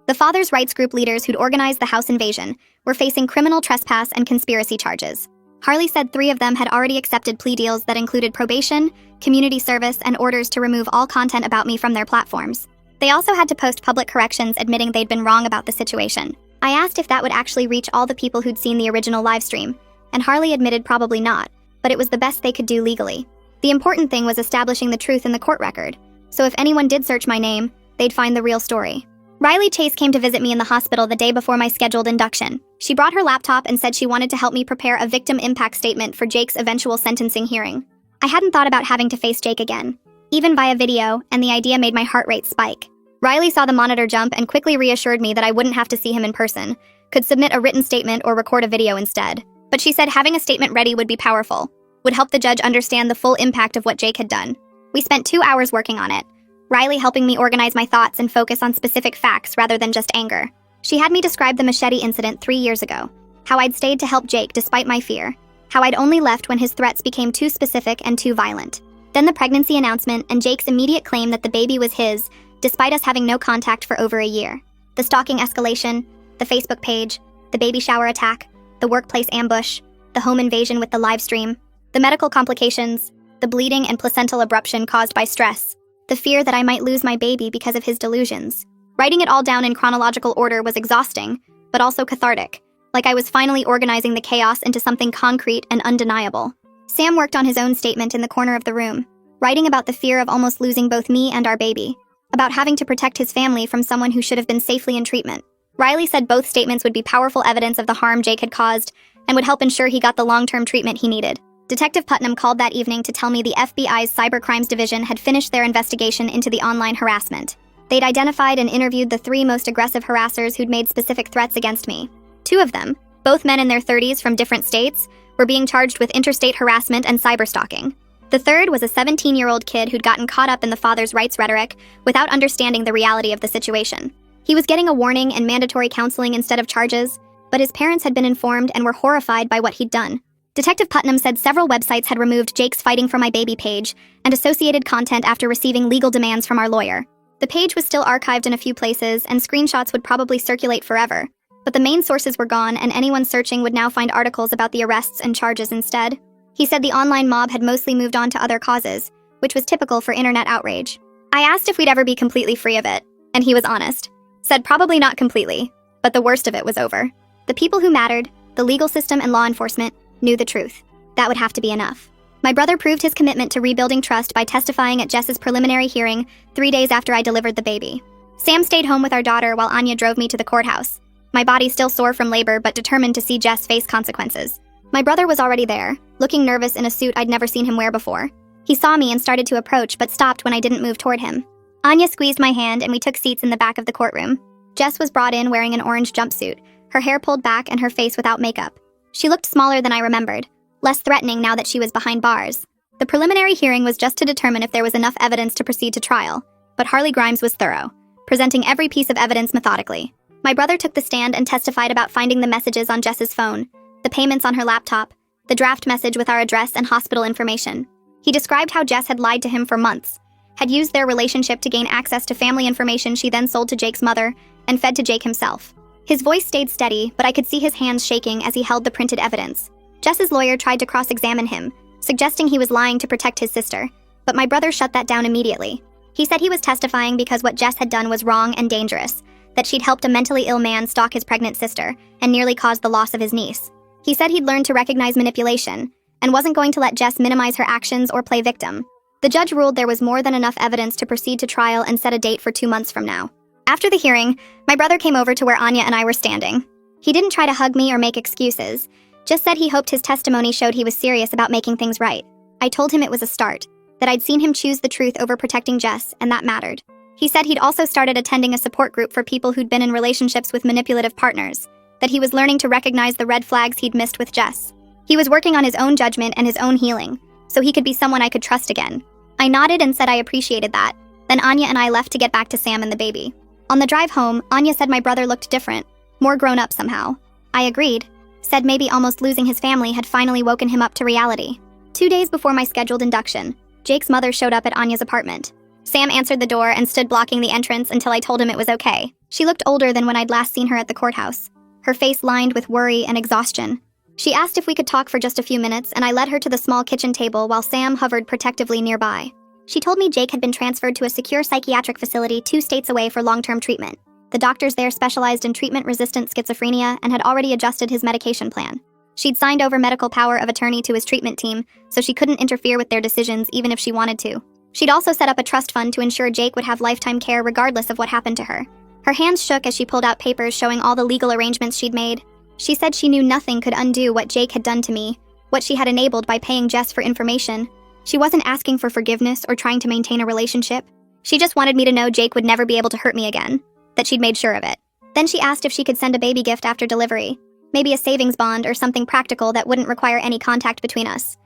Speaker 1: The father's rights group leaders who'd organized the house invasion were facing criminal trespass and conspiracy charges. Harley said 3 of them had already accepted plea deals that included probation, community service, and orders to remove all content about me from their platforms. They also had to post public corrections admitting they'd been wrong about the situation. I asked if that would actually reach all the people who'd seen the original livestream, and Harley admitted probably not, but it was the best they could do legally. The important thing was establishing the truth in the court record, so if anyone did search my name, they'd find the real story. Riley Chase came to visit me in the hospital the day before my scheduled induction. She brought her laptop and said she wanted to help me prepare a victim impact statement for Jake's eventual sentencing hearing. I hadn't thought about having to face Jake again, even via video, and the idea made my heart rate spike. Riley saw the monitor jump and quickly reassured me that I wouldn't have to see him in person, could submit a written statement or record a video instead. But she said having a statement ready would be powerful, would help the judge understand the full impact of what Jake had done. We spent 2 hours working on it, Riley helping me organize my thoughts and focus on specific facts rather than just anger. She had me describe the machete incident 3 years ago, how I'd stayed to help Jake despite my fear, how I'd only left when his threats became too specific and too violent. Then the pregnancy announcement and Jake's immediate claim that the baby was his, despite us having no contact for over a year. The stalking escalation, the Facebook page, the baby shower attack, the workplace ambush, the home invasion with the live stream, the medical complications, the bleeding and placental abruption caused by stress, the fear that I might lose my baby because of his delusions. Writing it all down in chronological order was exhausting, but also cathartic, like I was finally organizing the chaos into something concrete and undeniable. Sam worked on his own statement in the corner of the room, writing about the fear of almost losing both me and our baby, about having to protect his family from someone who should have been safely in treatment. Riley said both statements would be powerful evidence of the harm Jake had caused and would help ensure he got the long-term treatment he needed. Detective Putnam called that evening to tell me the FBI's Cybercrimes Division had finished their investigation into the online harassment. They'd identified and interviewed the 3 most aggressive harassers who'd made specific threats against me. 2 of them, both men in their 30s from different states, were being charged with interstate harassment and cyberstalking. The third was a 17-year-old kid who'd gotten caught up in the father's rights rhetoric without understanding the reality of the situation. He was getting a warning and mandatory counseling instead of charges, but his parents had been informed and were horrified by what he'd done. Detective Putnam said several websites had removed Jake's Fighting for My Baby page and associated content after receiving legal demands from our lawyer. The page was still archived in a few places, and screenshots would probably circulate forever. But the main sources were gone, and anyone searching would now find articles about the arrests and charges instead. He said the online mob had mostly moved on to other causes, which was typical for internet outrage. I asked if we'd ever be completely free of it, and he was honest. Said probably not completely, but the worst of it was over. The people who mattered, the legal system and law enforcement, knew the truth. That would have to be enough. My brother proved his commitment to rebuilding trust by testifying at Jess's preliminary hearing 3 days after I delivered the baby. Sam stayed home with our daughter while Anya drove me to the courthouse. My body still sore from labor, but determined to see Jess face consequences. My brother was already there, looking nervous in a suit I'd never seen him wear before. He saw me and started to approach, but stopped when I didn't move toward him. Anya squeezed my hand and we took seats in the back of the courtroom. Jess was brought in wearing an orange jumpsuit, her hair pulled back and her face without makeup. She looked smaller than I remembered, less threatening now that she was behind bars. The preliminary hearing was just to determine if there was enough evidence to proceed to trial, but Harley Grimes was thorough, presenting every piece of evidence methodically. My brother took the stand and testified about finding the messages on Jess's phone, the payments on her laptop, the draft message with our address and hospital information. He described how Jess had lied to him for months, had used their relationship to gain access to family information she then sold to Jake's mother and fed to Jake himself. His voice stayed steady, but I could see his hands shaking as he held the printed evidence. Jess's lawyer tried to cross-examine him, suggesting he was lying to protect his sister, but my brother shut that down immediately. He said he was testifying because what Jess had done was wrong and dangerous, that she'd helped a mentally ill man stalk his pregnant sister and nearly caused the loss of his niece. He said he'd learned to recognize manipulation and wasn't going to let Jess minimize her actions or play victim. The judge ruled there was more than enough evidence to proceed to trial and set a date for 2 months from now. After the hearing, my brother came over to where Anya and I were standing. He didn't try to hug me or make excuses, just said he hoped his testimony showed he was serious about making things right. I told him it was a start, that I'd seen him choose the truth over protecting Jess, and that mattered. He said he'd also started attending a support group for people who'd been in relationships with manipulative partners, that he was learning to recognize the red flags he'd missed with Jess. He was working on his own judgment and his own healing, so he could be someone I could trust again. I nodded and said I appreciated that. Then Anya and I left to get back to Sam and the baby. On the drive home, Anya said my brother looked different, more grown up somehow. I agreed, said maybe almost losing his family had finally woken him up to reality. 2 days before my scheduled induction, Jake's mother showed up at Anya's apartment. Sam answered the door and stood blocking the entrance until I told him it was okay. She looked older than when I'd last seen her at the courthouse, her face lined with worry and exhaustion. She asked if we could talk for just a few minutes, and I led her to the small kitchen table while Sam hovered protectively nearby. She told me Jake had been transferred to a secure psychiatric facility 2 states away for long-term treatment. The doctors there specialized in treatment-resistant schizophrenia and had already adjusted his medication plan. She'd signed over medical power of attorney to his treatment team, so she couldn't interfere with their decisions even if she wanted to. She'd also set up a trust fund to ensure Jake would have lifetime care regardless of what happened to her. Her hands shook as she pulled out papers showing all the legal arrangements she'd made. She said she knew nothing could undo what Jake had done to me, what she had enabled by paying Jess for information. She wasn't asking for forgiveness or trying to maintain a relationship. She just wanted me to know Jake would never be able to hurt me again, that she'd made sure of it. Then she asked if she could send a baby gift after delivery, maybe a savings bond or something practical that wouldn't require any contact between us.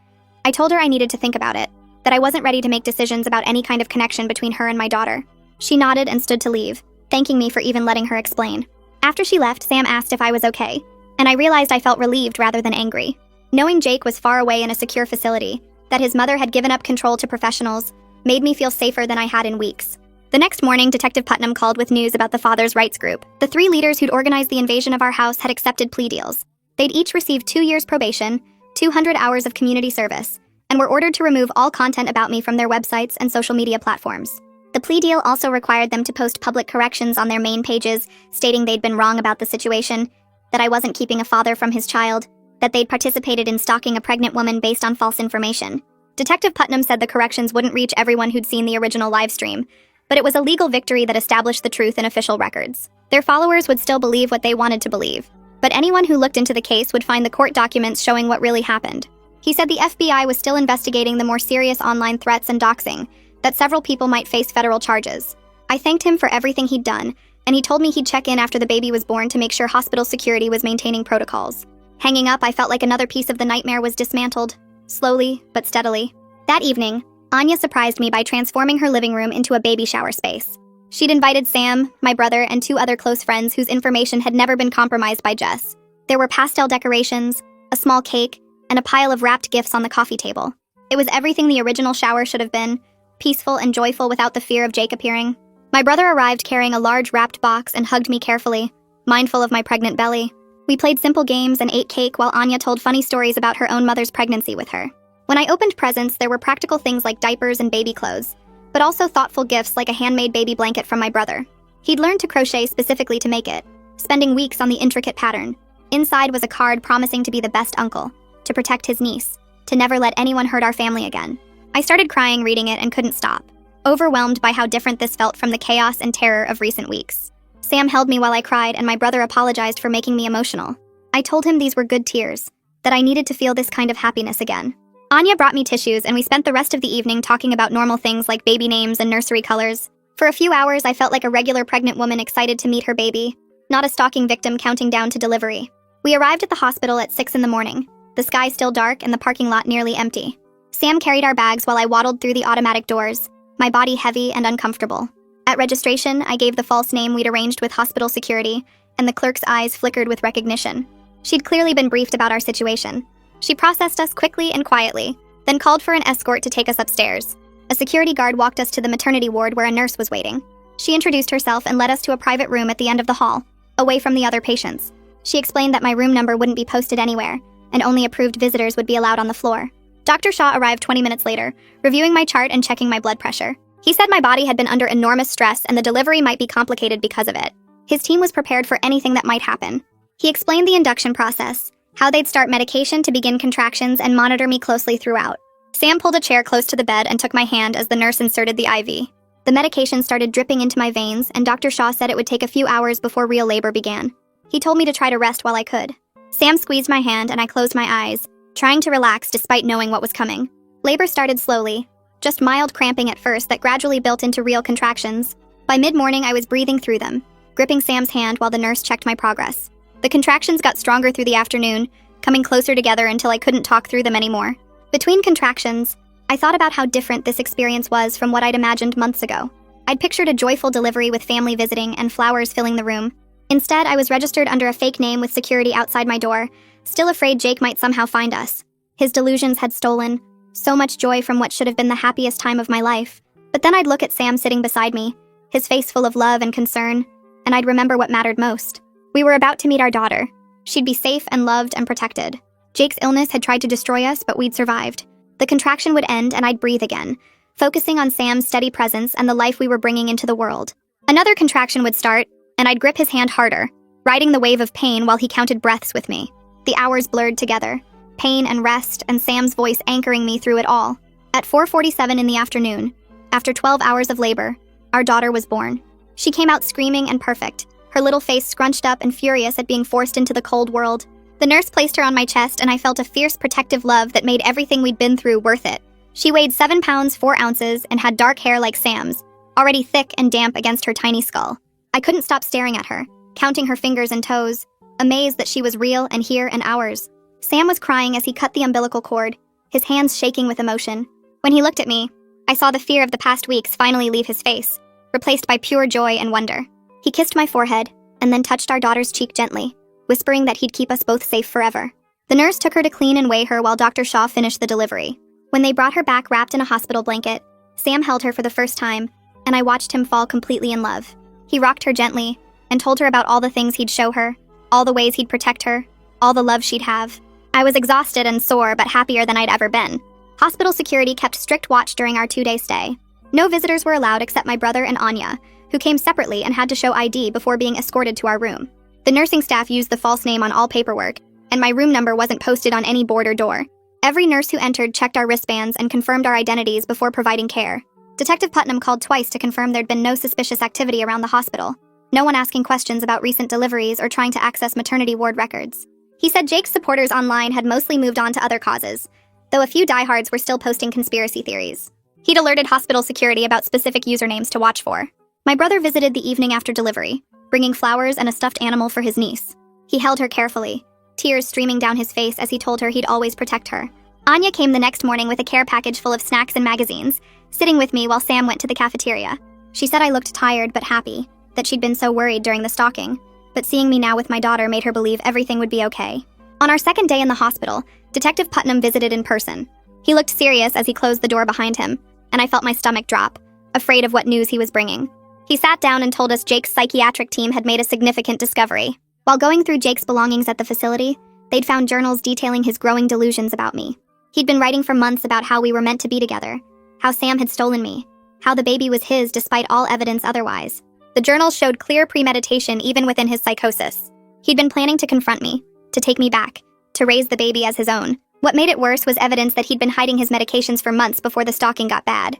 Speaker 1: I told her I needed to think about it, that I wasn't ready to make decisions about any kind of connection between her and my daughter. She nodded and stood to leave, thanking me for even letting her explain. After she left, Sam asked if I was okay, and I realized I felt relieved rather than angry. Knowing Jake was far away in a secure facility, that his mother had given up control to professionals, made me feel safer than I had in weeks. The next morning, Detective Putnam called with news about the father's rights group. The 3 leaders who'd organized the invasion of our house had accepted plea deals. They'd each received 2 years probation, 200 hours of community service, and were ordered to remove all content about me from their websites and social media platforms. The plea deal also required them to post public corrections on their main pages, stating they'd been wrong about the situation, that I wasn't keeping a father from his child, that they'd participated in stalking a pregnant woman based on false information. Detective Putnam said the corrections wouldn't reach everyone who'd seen the original live stream, but it was a legal victory that established the truth in official records. Their followers would still believe what they wanted to believe, but anyone who looked into the case would find the court documents showing what really happened. He said the FBI was still investigating the more serious online threats and doxing, that several people might face federal charges. I thanked him for everything he'd done, and he told me he'd check in after the baby was born to make sure hospital security was maintaining protocols. Hanging up, I felt like another piece of the nightmare was dismantled, slowly but steadily. That evening, Anya surprised me by transforming her living room into a baby shower space. She'd invited Sam, my brother, and 2 other close friends whose information had never been compromised by Jess. There were pastel decorations, a small cake, and a pile of wrapped gifts on the coffee table. It was everything the original shower should have been, peaceful and joyful without the fear of Jake appearing. My brother arrived carrying a large wrapped box and hugged me carefully, mindful of my pregnant belly. We played simple games and ate cake while Anya told funny stories about her own mother's pregnancy with her. When I opened presents, there were practical things like diapers and baby clothes, but also thoughtful gifts like a handmade baby blanket from my brother. He'd learned to crochet specifically to make it, spending weeks on the intricate pattern. Inside was a card promising to be the best uncle, to protect his niece, to never let anyone hurt our family again. I started crying reading it and couldn't stop, overwhelmed by how different this felt from the chaos and terror of recent weeks. Sam held me while I cried, and my brother apologized for making me emotional. I told him these were good tears, that I needed to feel this kind of happiness again. Anya brought me tissues, and we spent the rest of the evening talking about normal things like baby names and nursery colors. For a few hours, I felt like a regular pregnant woman excited to meet her baby, not a stalking victim counting down to delivery. We arrived at the hospital at 6 in the morning, the sky still dark and the parking lot nearly empty. Sam carried our bags while I waddled through the automatic doors, my body heavy and uncomfortable. At registration, I gave the false name we'd arranged with hospital security, and the clerk's eyes flickered with recognition. She'd clearly been briefed about our situation. She processed us quickly and quietly, then called for an escort to take us upstairs. A security guard walked us to the maternity ward where a nurse was waiting. She introduced herself and led us to a private room at the end of the hall, away from the other patients. She explained that my room number wouldn't be posted anywhere, and only approved visitors would be allowed on the floor. Dr. Shaw arrived 20 minutes later, reviewing my chart and checking my blood pressure. He said my body had been under enormous stress and the delivery might be complicated because of it. His team was prepared for anything that might happen. He explained the induction process, how they'd start medication to begin contractions and monitor me closely throughout. Sam pulled a chair close to the bed and took my hand as the nurse inserted the IV. The medication started dripping into my veins, and Dr. Shaw said it would take a few hours before real labor began. He told me to try to rest while I could. Sam squeezed my hand and I closed my eyes, trying to relax despite knowing what was coming. Labor started slowly, just mild cramping at first that gradually built into real contractions. By mid-morning, I was breathing through them, gripping Sam's hand while the nurse checked my progress. The contractions got stronger through the afternoon, coming closer together until I couldn't talk through them anymore. Between contractions, I thought about how different this experience was from what I'd imagined months ago. I'd pictured a joyful delivery with family visiting and flowers filling the room. Instead, I was registered under a fake name with security outside my door, still afraid Jake might somehow find us. His delusions had stolen so much joy from what should have been the happiest time of my life. But then I'd look at Sam sitting beside me, his face full of love and concern, and I'd remember what mattered most. We were about to meet our daughter. She'd be safe and loved and protected. Jake's illness had tried to destroy us, but we'd survived. The contraction would end and I'd breathe again, focusing on Sam's steady presence and the life we were bringing into the world. Another contraction would start, and I'd grip his hand harder, riding the wave of pain while he counted breaths with me. The hours blurred together, pain and rest and Sam's voice anchoring me through it all. At 4:47 in the afternoon, after 12 hours of labor, our daughter was born. She came out screaming and perfect, her little face scrunched up and furious at being forced into the cold world. The nurse placed her on my chest and I felt a fierce protective love that made everything we'd been through worth it. She weighed 7 pounds 4 ounces and had dark hair like Sam's, already thick and damp against her tiny skull. I couldn't stop staring at her, counting her fingers and toes, amazed that she was real and here and ours. Sam was crying as he cut the umbilical cord, his hands shaking with emotion. When he looked at me, I saw the fear of the past weeks finally leave his face, replaced by pure joy and wonder. He kissed my forehead and then touched our daughter's cheek gently, whispering that he'd keep us both safe forever. The nurse took her to clean and weigh her while Dr. Shaw finished the delivery. When they brought her back wrapped in a hospital blanket, Sam held her for the first time, and I watched him fall completely in love. He rocked her gently and told her about all the things he'd show her, all the ways he'd protect her, all the love she'd have. I was exhausted and sore, but happier than I'd ever been. Hospital security kept strict watch during our 2-day stay. No visitors were allowed except my brother and Anya, who came separately and had to show ID before being escorted to our room. The nursing staff used the false name on all paperwork, and my room number wasn't posted on any board or door. Every nurse who entered checked our wristbands and confirmed our identities before providing care. Detective Putnam called twice to confirm there'd been no suspicious activity around the hospital. No one asking questions about recent deliveries or trying to access maternity ward records. He said Jake's supporters online had mostly moved on to other causes, though a few diehards were still posting conspiracy theories. He'd alerted hospital security about specific usernames to watch for. My brother visited the evening after delivery, bringing flowers and a stuffed animal for his niece. He held her carefully, tears streaming down his face as he told her he'd always protect her. Anya came the next morning with a care package full of snacks and magazines, sitting with me while Sam went to the cafeteria. She said I looked tired but happy, that she'd been so worried during the stalking, but seeing me now with my daughter made her believe everything would be okay. On our second day in the hospital, Detective Putnam visited in person. He looked serious as he closed the door behind him, and I felt my stomach drop, afraid of what news he was bringing. He sat down and told us Jake's psychiatric team had made a significant discovery. While going through Jake's belongings at the facility, they'd found journals detailing his growing delusions about me. He'd been writing for months about how we were meant to be together, how Sam had stolen me, how the baby was his despite all evidence otherwise. The journals showed clear premeditation even within his psychosis. He'd been planning to confront me, to take me back, to raise the baby as his own. What made it worse was evidence that he'd been hiding his medications for months before the stalking got bad.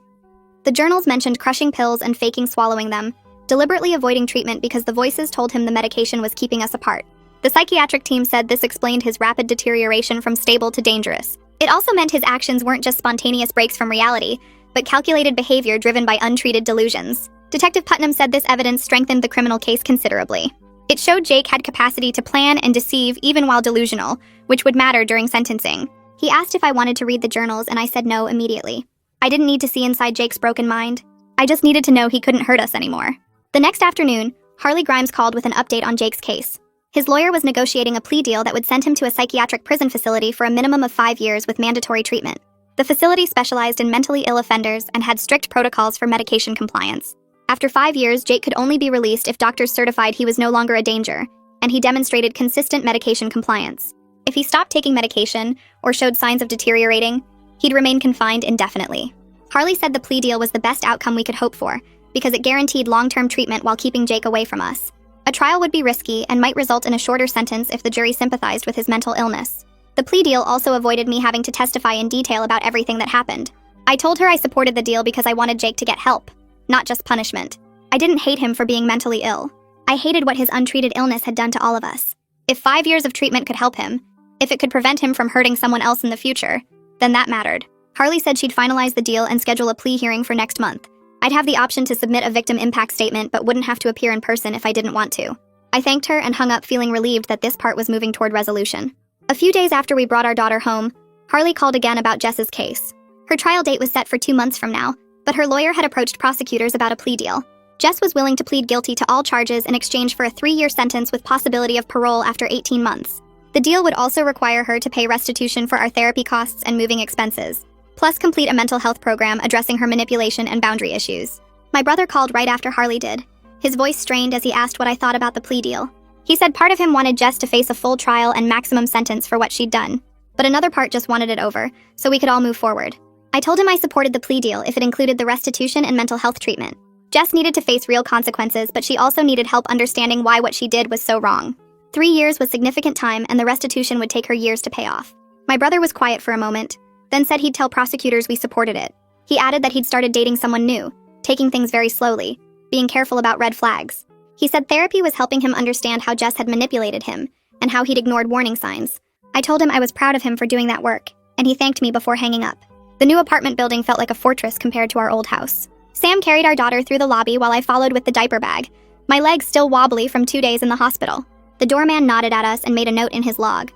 Speaker 1: The journals mentioned crushing pills and faking swallowing them, deliberately avoiding treatment because the voices told him the medication was keeping us apart. The psychiatric team said this explained his rapid deterioration from stable to dangerous. It also meant his actions weren't just spontaneous breaks from reality, but calculated behavior driven by untreated delusions. Detective Putnam said this evidence strengthened the criminal case considerably. It showed Jake had capacity to plan and deceive even while delusional, which would matter during sentencing. He asked if I wanted to read the journals, and I said no immediately. I didn't need to see inside Jake's broken mind. I just needed to know he couldn't hurt us anymore. The next afternoon, Harley Grimes called with an update on Jake's case. His lawyer was negotiating a plea deal that would send him to a psychiatric prison facility for a minimum of 5 years with mandatory treatment. The facility specialized in mentally ill offenders and had strict protocols for medication compliance. After 5 years, Jake could only be released if doctors certified he was no longer a danger, and he demonstrated consistent medication compliance. If he stopped taking medication or showed signs of deteriorating, he'd remain confined indefinitely. Harley said the plea deal was the best outcome we could hope for, because it guaranteed long-term treatment while keeping Jake away from us. A trial would be risky and might result in a shorter sentence if the jury sympathized with his mental illness. The plea deal also avoided me having to testify in detail about everything that happened. I told her I supported the deal because I wanted Jake to get help, not just punishment. I didn't hate him for being mentally ill. I hated what his untreated illness had done to all of us. If 5 years of treatment could help him, if it could prevent him from hurting someone else in the future, then that mattered. Harley said she'd finalize the deal and schedule a plea hearing for next month. I'd have the option to submit a victim impact statement but wouldn't have to appear in person if I didn't want to. I thanked her and hung up feeling relieved that this part was moving toward resolution. A few days after we brought our daughter home, Harley called again about Jess's case. Her trial date was set for 2 months from now, but her lawyer had approached prosecutors about a plea deal. Jess was willing to plead guilty to all charges in exchange for a 3-year sentence with possibility of parole after 18 months. The deal would also require her to pay restitution for our therapy costs and moving expenses, plus complete a mental health program addressing her manipulation and boundary issues. My brother called right after Harley did. His voice strained as he asked what I thought about the plea deal. He said part of him wanted Jess to face a full trial and maximum sentence for what she'd done, but another part just wanted it over, so we could all move forward. I told him I supported the plea deal if it included the restitution and mental health treatment. Jess needed to face real consequences, but she also needed help understanding why what she did was so wrong. 3 years was significant time, and the restitution would take her years to pay off. My brother was quiet for a moment, then said he'd tell prosecutors we supported it. He added that he'd started dating someone new, taking things very slowly, being careful about red flags. He said therapy was helping him understand how Jess had manipulated him and how he'd ignored warning signs. I told him I was proud of him for doing that work, and he thanked me before hanging up. The new apartment building felt like a fortress compared to our old house. Sam carried our daughter through the lobby while I followed with the diaper bag, my legs still wobbly from 2 days in the hospital. The doorman nodded at us and made a note in his log.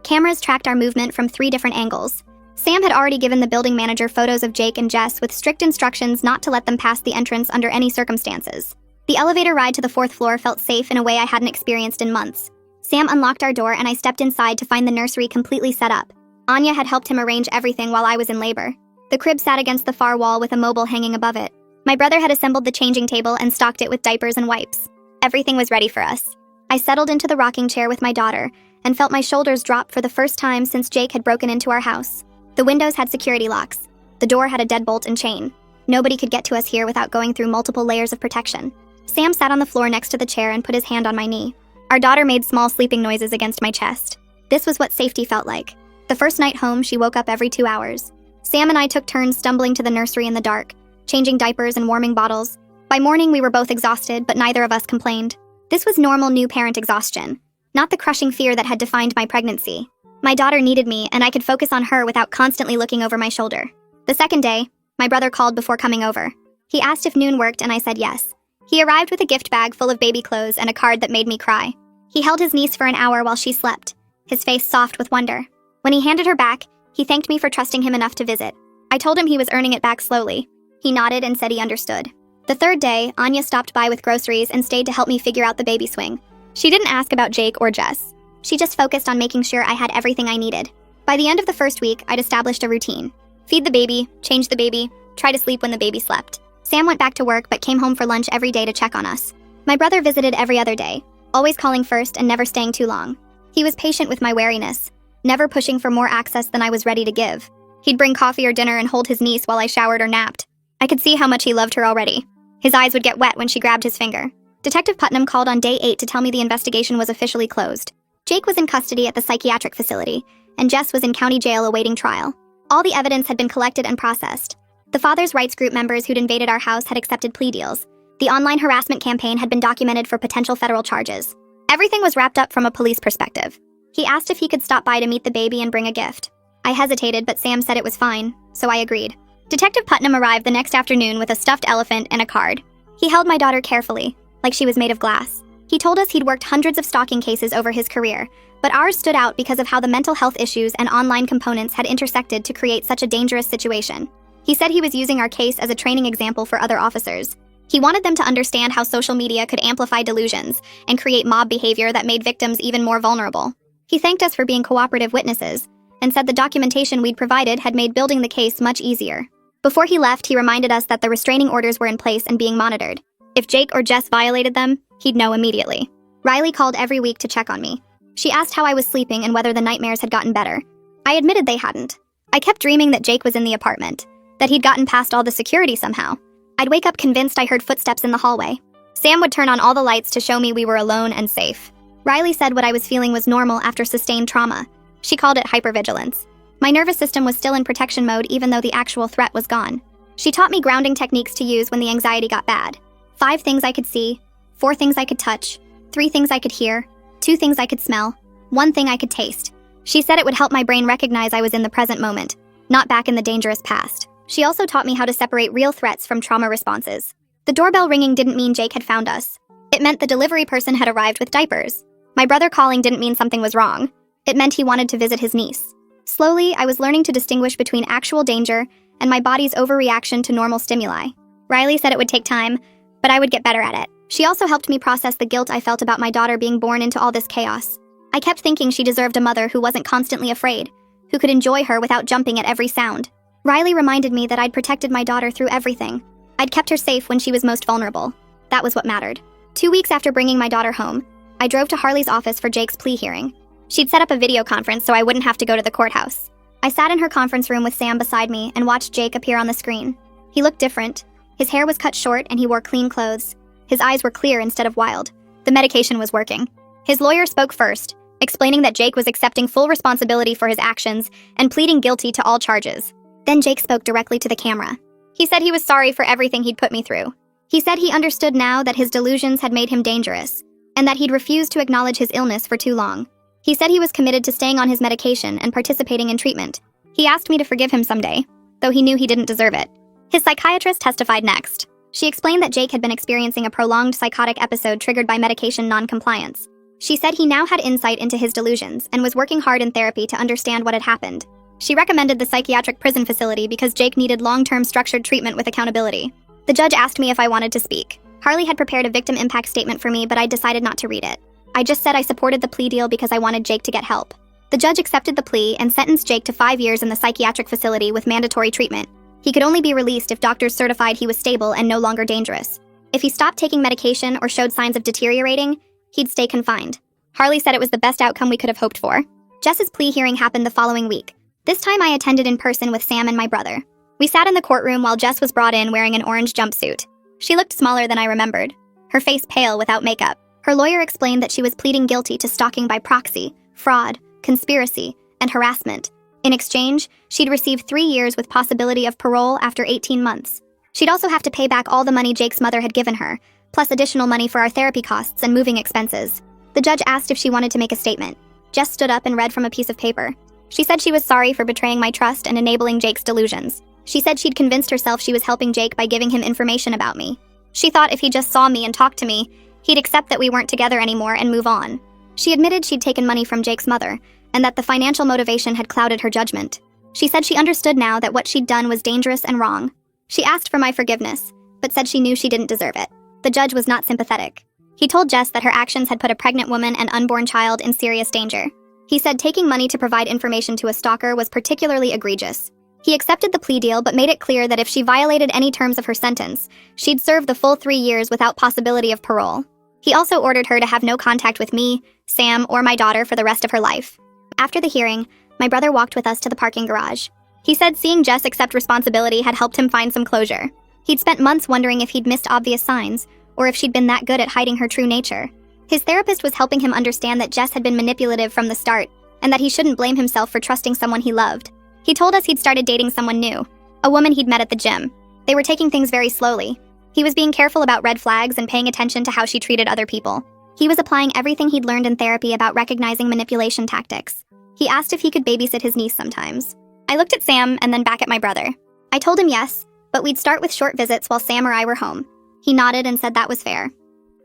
Speaker 1: Cameras tracked our movement from 3 different angles. Sam had already given the building manager photos of Jake and Jess with strict instructions not to let them pass the entrance under any circumstances. The elevator ride to the 4th floor felt safe in a way I hadn't experienced in months. Sam unlocked our door and I stepped inside to find the nursery completely set up. Anya had helped him arrange everything while I was in labor. The crib sat against the far wall with a mobile hanging above it. My brother had assembled the changing table and stocked it with diapers and wipes. Everything was ready for us. I settled into the rocking chair with my daughter and felt my shoulders drop for the first time since Jake had broken into our house. The windows had security locks. The door had a deadbolt and chain. Nobody could get to us here without going through multiple layers of protection. Sam sat on the floor next to the chair and put his hand on my knee. Our daughter made small sleeping noises against my chest. This was what safety felt like. The first night home, she woke up every 2 hours. Sam and I took turns stumbling to the nursery in the dark, changing diapers and warming bottles. By morning, we were both exhausted, but neither of us complained. This was normal new parent exhaustion, not the crushing fear that had defined my pregnancy. My daughter needed me, and I could focus on her without constantly looking over my shoulder. The second day, my brother called before coming over. He asked if noon worked, and I said yes. He arrived with a gift bag full of baby clothes and a card that made me cry. He held his niece for an hour while she slept, his face soft with wonder. When he handed her back, he thanked me for trusting him enough to visit. I told him he was earning it back slowly. He nodded and said he understood. The third day, Anya stopped by with groceries and stayed to help me figure out the baby swing. She didn't ask about Jake or Jess. She just focused on making sure I had everything I needed. By the end of the first week, I'd established a routine. Feed the baby, change the baby, try to sleep when the baby slept. Sam went back to work but came home for lunch every day to check on us. My brother visited every other day, always calling first and never staying too long. He was patient with my wariness, never pushing for more access than I was ready to give. He'd bring coffee or dinner and hold his niece while I showered or napped. I could see how much he loved her already. His eyes would get wet when she grabbed his finger. Detective Putnam called on day 8 to tell me the investigation was officially closed. Jake was in custody at the psychiatric facility, and Jess was in county jail awaiting trial. All the evidence had been collected and processed. The father's rights group members who'd invaded our house had accepted plea deals. The online harassment campaign had been documented for potential federal charges. Everything was wrapped up from a police perspective. He asked if he could stop by to meet the baby and bring a gift. I hesitated, but Sam said it was fine, so I agreed. Detective Putnam arrived the next afternoon with a stuffed elephant and a card. He held my daughter carefully, like she was made of glass. He told us he'd worked hundreds of stalking cases over his career, but ours stood out because of how the mental health issues and online components had intersected to create such a dangerous situation. He said he was using our case as a training example for other officers. He wanted them to understand how social media could amplify delusions and create mob behavior that made victims even more vulnerable. He thanked us for being cooperative witnesses and said the documentation we'd provided had made building the case much easier. Before he left, he reminded us that the restraining orders were in place and being monitored. If Jake or Jess violated them, he'd know immediately. Riley called every week to check on me. She asked how I was sleeping and whether the nightmares had gotten better. I admitted they hadn't. I kept dreaming that Jake was in the apartment, that he'd gotten past all the security somehow. I'd wake up convinced I heard footsteps in the hallway. Sam would turn on all the lights to show me we were alone and safe. Riley said what I was feeling was normal after sustained trauma. She called it hypervigilance. My nervous system was still in protection mode even though the actual threat was gone. She taught me grounding techniques to use when the anxiety got bad. 5 things I could see, 4 things I could touch, 3 things I could hear, 2 things I could smell, 1 thing I could taste. She said it would help my brain recognize I was in the present moment, not back in the dangerous past. She also taught me how to separate real threats from trauma responses. The doorbell ringing didn't mean Jake had found us. It meant the delivery person had arrived with diapers. My brother calling didn't mean something was wrong. It meant he wanted to visit his niece. Slowly, I was learning to distinguish between actual danger and my body's overreaction to normal stimuli. Riley said it would take time, but I would get better at it. She also helped me process the guilt I felt about my daughter being born into all this chaos. I kept thinking she deserved a mother who wasn't constantly afraid, who could enjoy her without jumping at every sound. Riley reminded me that I'd protected my daughter through everything. I'd kept her safe when she was most vulnerable. That was what mattered. 2 weeks after bringing my daughter home, I drove to Harley's office for Jake's plea hearing. She'd set up a video conference so I wouldn't have to go to the courthouse. I sat in her conference room with Sam beside me and watched Jake appear on the screen. He looked different. His hair was cut short and he wore clean clothes. His eyes were clear instead of wild. The medication was working. His lawyer spoke first, explaining that Jake was accepting full responsibility for his actions and pleading guilty to all charges. Then Jake spoke directly to the camera. He said he was sorry for everything he'd put me through. He said he understood now that his delusions had made him dangerous, and that he'd refused to acknowledge his illness for too long. He said he was committed to staying on his medication and participating in treatment. He asked me to forgive him someday, though he knew he didn't deserve it. His psychiatrist testified next. She explained that Jake had been experiencing a prolonged psychotic episode triggered by medication non-compliance. She said he now had insight into his delusions and was working hard in therapy to understand what had happened. She recommended the psychiatric prison facility because Jake needed long-term structured treatment with accountability. The judge asked me if I wanted to speak. Harley had prepared a victim impact statement for me, but I decided not to read it. I just said I supported the plea deal because I wanted Jake to get help. The judge accepted the plea and sentenced Jake to 5 years in the psychiatric facility with mandatory treatment. He could only be released if doctors certified he was stable and no longer dangerous. If he stopped taking medication or showed signs of deteriorating, he'd stay confined. Harley said it was the best outcome we could have hoped for. Jess's plea hearing happened the following week. This time I attended in person with Sam and my brother. We sat in the courtroom while Jess was brought in wearing an orange jumpsuit. She looked smaller than I remembered, her face pale without makeup. Her lawyer explained that she was pleading guilty to stalking by proxy, fraud, conspiracy, and harassment. In exchange, she'd receive 3 years with possibility of parole after 18 months. She'd also have to pay back all the money Jake's mother had given her, plus additional money for our therapy costs and moving expenses. The judge asked if she wanted to make a statement. Jess stood up and read from a piece of paper. She said she was sorry for betraying my trust and enabling Jake's delusions. She said she'd convinced herself she was helping Jake by giving him information about me. She thought if he just saw me and talked to me, he'd accept that we weren't together anymore and move on. She admitted she'd taken money from Jake's mother, and that the financial motivation had clouded her judgment. She said she understood now that what she'd done was dangerous and wrong. She asked for my forgiveness, but said she knew she didn't deserve it. The judge was not sympathetic. He told Jess that her actions had put a pregnant woman and unborn child in serious danger. He said taking money to provide information to a stalker was particularly egregious. He accepted the plea deal but made it clear that if she violated any terms of her sentence, she'd serve the full 3 years without possibility of parole. He also ordered her to have no contact with me, Sam, or my daughter for the rest of her life. After the hearing, my brother walked with us to the parking garage. He said seeing Jess accept responsibility had helped him find some closure. He'd spent months wondering if he'd missed obvious signs, or if she'd been that good at hiding her true nature. His therapist was helping him understand that Jess had been manipulative from the start, and that he shouldn't blame himself for trusting someone he loved. He told us he'd started dating someone new, a woman he'd met at the gym. They were taking things very slowly. He was being careful about red flags and paying attention to how she treated other people. He was applying everything he'd learned in therapy about recognizing manipulation tactics. He asked if he could babysit his niece sometimes. I looked at Sam and then back at my brother. I told him yes, but we'd start with short visits while Sam or I were home. He nodded and said that was fair.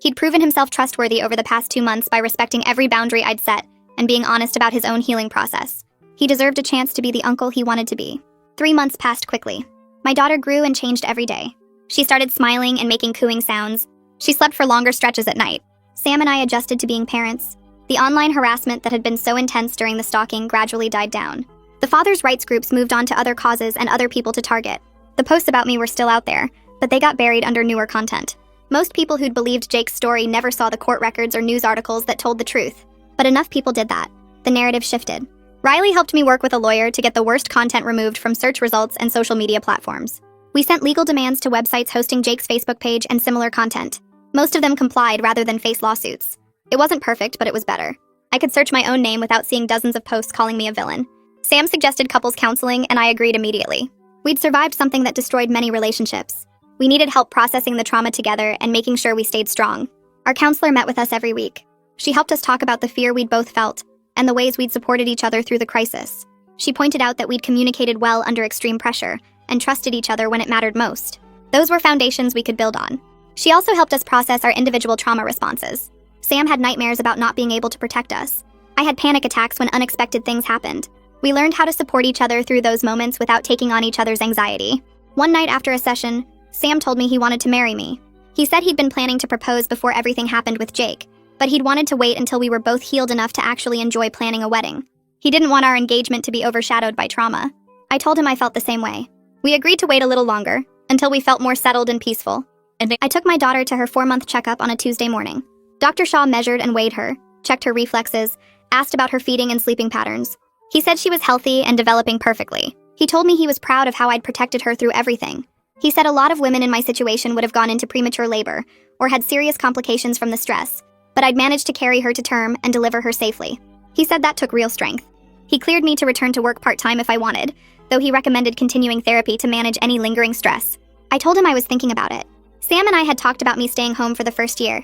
Speaker 1: He'd proven himself trustworthy over the past 2 months by respecting every boundary I'd set and being honest about his own healing process. He deserved a chance to be the uncle he wanted to be. 3 months passed quickly. My daughter grew and changed every day. She started smiling and making cooing sounds. She slept for longer stretches at night. Sam and I adjusted to being parents. The online harassment that had been so intense during the stalking gradually died down. The father's rights groups moved on to other causes and other people to target. The posts about me were still out there, but they got buried under newer content. Most people who'd believed Jake's story never saw the court records or news articles that told the truth. But enough people did that. The narrative shifted. Riley helped me work with a lawyer to get the worst content removed from search results and social media platforms. We sent legal demands to websites hosting Jake's Facebook page and similar content. Most of them complied rather than face lawsuits. It wasn't perfect, but it was better. I could search my own name without seeing dozens of posts calling me a villain. Sam suggested couples counseling, and I agreed immediately. We'd survived something that destroyed many relationships. We needed help processing the trauma together and making sure we stayed strong. Our counselor met with us every week. She helped us talk about the fear we'd both felt and the ways we'd supported each other through the crisis. She pointed out that we'd communicated well under extreme pressure and trusted each other when it mattered most. Those were foundations we could build on. She also helped us process our individual trauma responses. Sam had nightmares about not being able to protect us. I had panic attacks when unexpected things happened. We learned how to support each other through those moments without taking on each other's anxiety. One night after a session, Sam told me he wanted to marry me. He said he'd been planning to propose before everything happened with Jake, but he'd wanted to wait until we were both healed enough to actually enjoy planning a wedding. He didn't want our engagement to be overshadowed by trauma. I told him I felt the same way. We agreed to wait a little longer, until we felt more settled and peaceful. I took my daughter to her 4-month checkup on a Tuesday morning. Dr. Shaw measured and weighed her, checked her reflexes, asked about her feeding and sleeping patterns. He said she was healthy and developing perfectly. He told me he was proud of how I'd protected her through everything. He said a lot of women in my situation would have gone into premature labor, or had serious complications from the stress, but I'd managed to carry her to term and deliver her safely. He said that took real strength. He cleared me to return to work part-time if I wanted, though he recommended continuing therapy to manage any lingering stress. I told him I was thinking about it. Sam and I had talked about me staying home for the first year,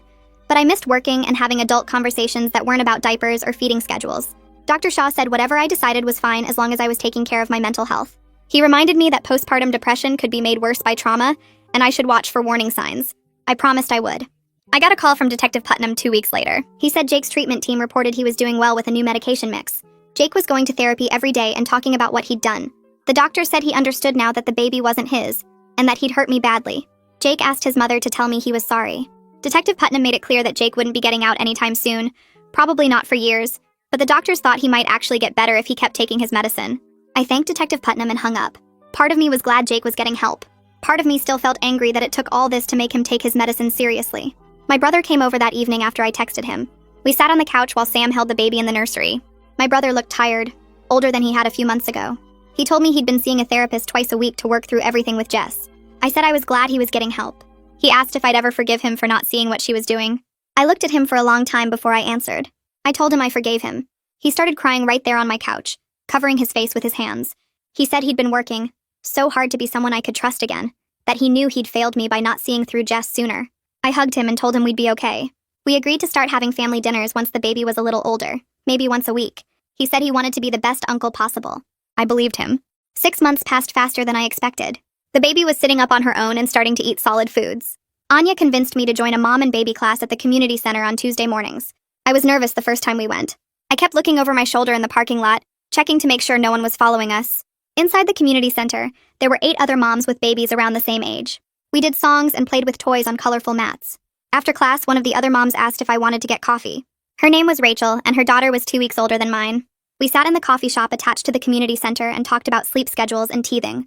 Speaker 1: but I missed working and having adult conversations that weren't about diapers or feeding schedules. Dr. Shaw said whatever I decided was fine as long as I was taking care of my mental health. He reminded me that postpartum depression could be made worse by trauma, and I should watch for warning signs. I promised I would. I got a call from Detective Putnam 2 weeks later. He said Jake's treatment team reported he was doing well with a new medication mix. Jake was going to therapy every day and talking about what he'd done. The doctor said he understood now that the baby wasn't his, and that he'd hurt me badly. Jake asked his mother to tell me he was sorry. Detective Putnam made it clear that Jake wouldn't be getting out anytime soon, probably not for years, but the doctors thought he might actually get better if he kept taking his medicine. I thanked Detective Putnam and hung up. Part of me was glad Jake was getting help. Part of me still felt angry that it took all this to make him take his medicine seriously. My brother came over that evening after I texted him. We sat on the couch while Sam held the baby in the nursery. My brother looked tired, older than he had a few months ago. He told me he'd been seeing a therapist twice a week to work through everything with Jess. I said I was glad he was getting help. He asked if I'd ever forgive him for not seeing what she was doing. I looked at him for a long time before I answered. I told him I forgave him. He started crying right there on my couch, covering his face with his hands. He said he'd been working so hard to be someone I could trust again, that he knew he'd failed me by not seeing through Jess sooner. I hugged him and told him we'd be okay. We agreed to start having family dinners once the baby was a little older, maybe once a week. He said he wanted to be the best uncle possible. I believed him. 6 months passed faster than I expected. The baby was sitting up on her own and starting to eat solid foods. Anya convinced me to join a mom and baby class at the community center on Tuesday mornings. I was nervous the first time we went. I kept looking over my shoulder in the parking lot, checking to make sure no one was following us. Inside the community center, there were 8 other moms with babies around the same age. We did songs and played with toys on colorful mats. After class, one of the other moms asked if I wanted to get coffee. Her name was Rachel, and her daughter was 2 weeks older than mine. We sat in the coffee shop attached to the community center and talked about sleep schedules and teething.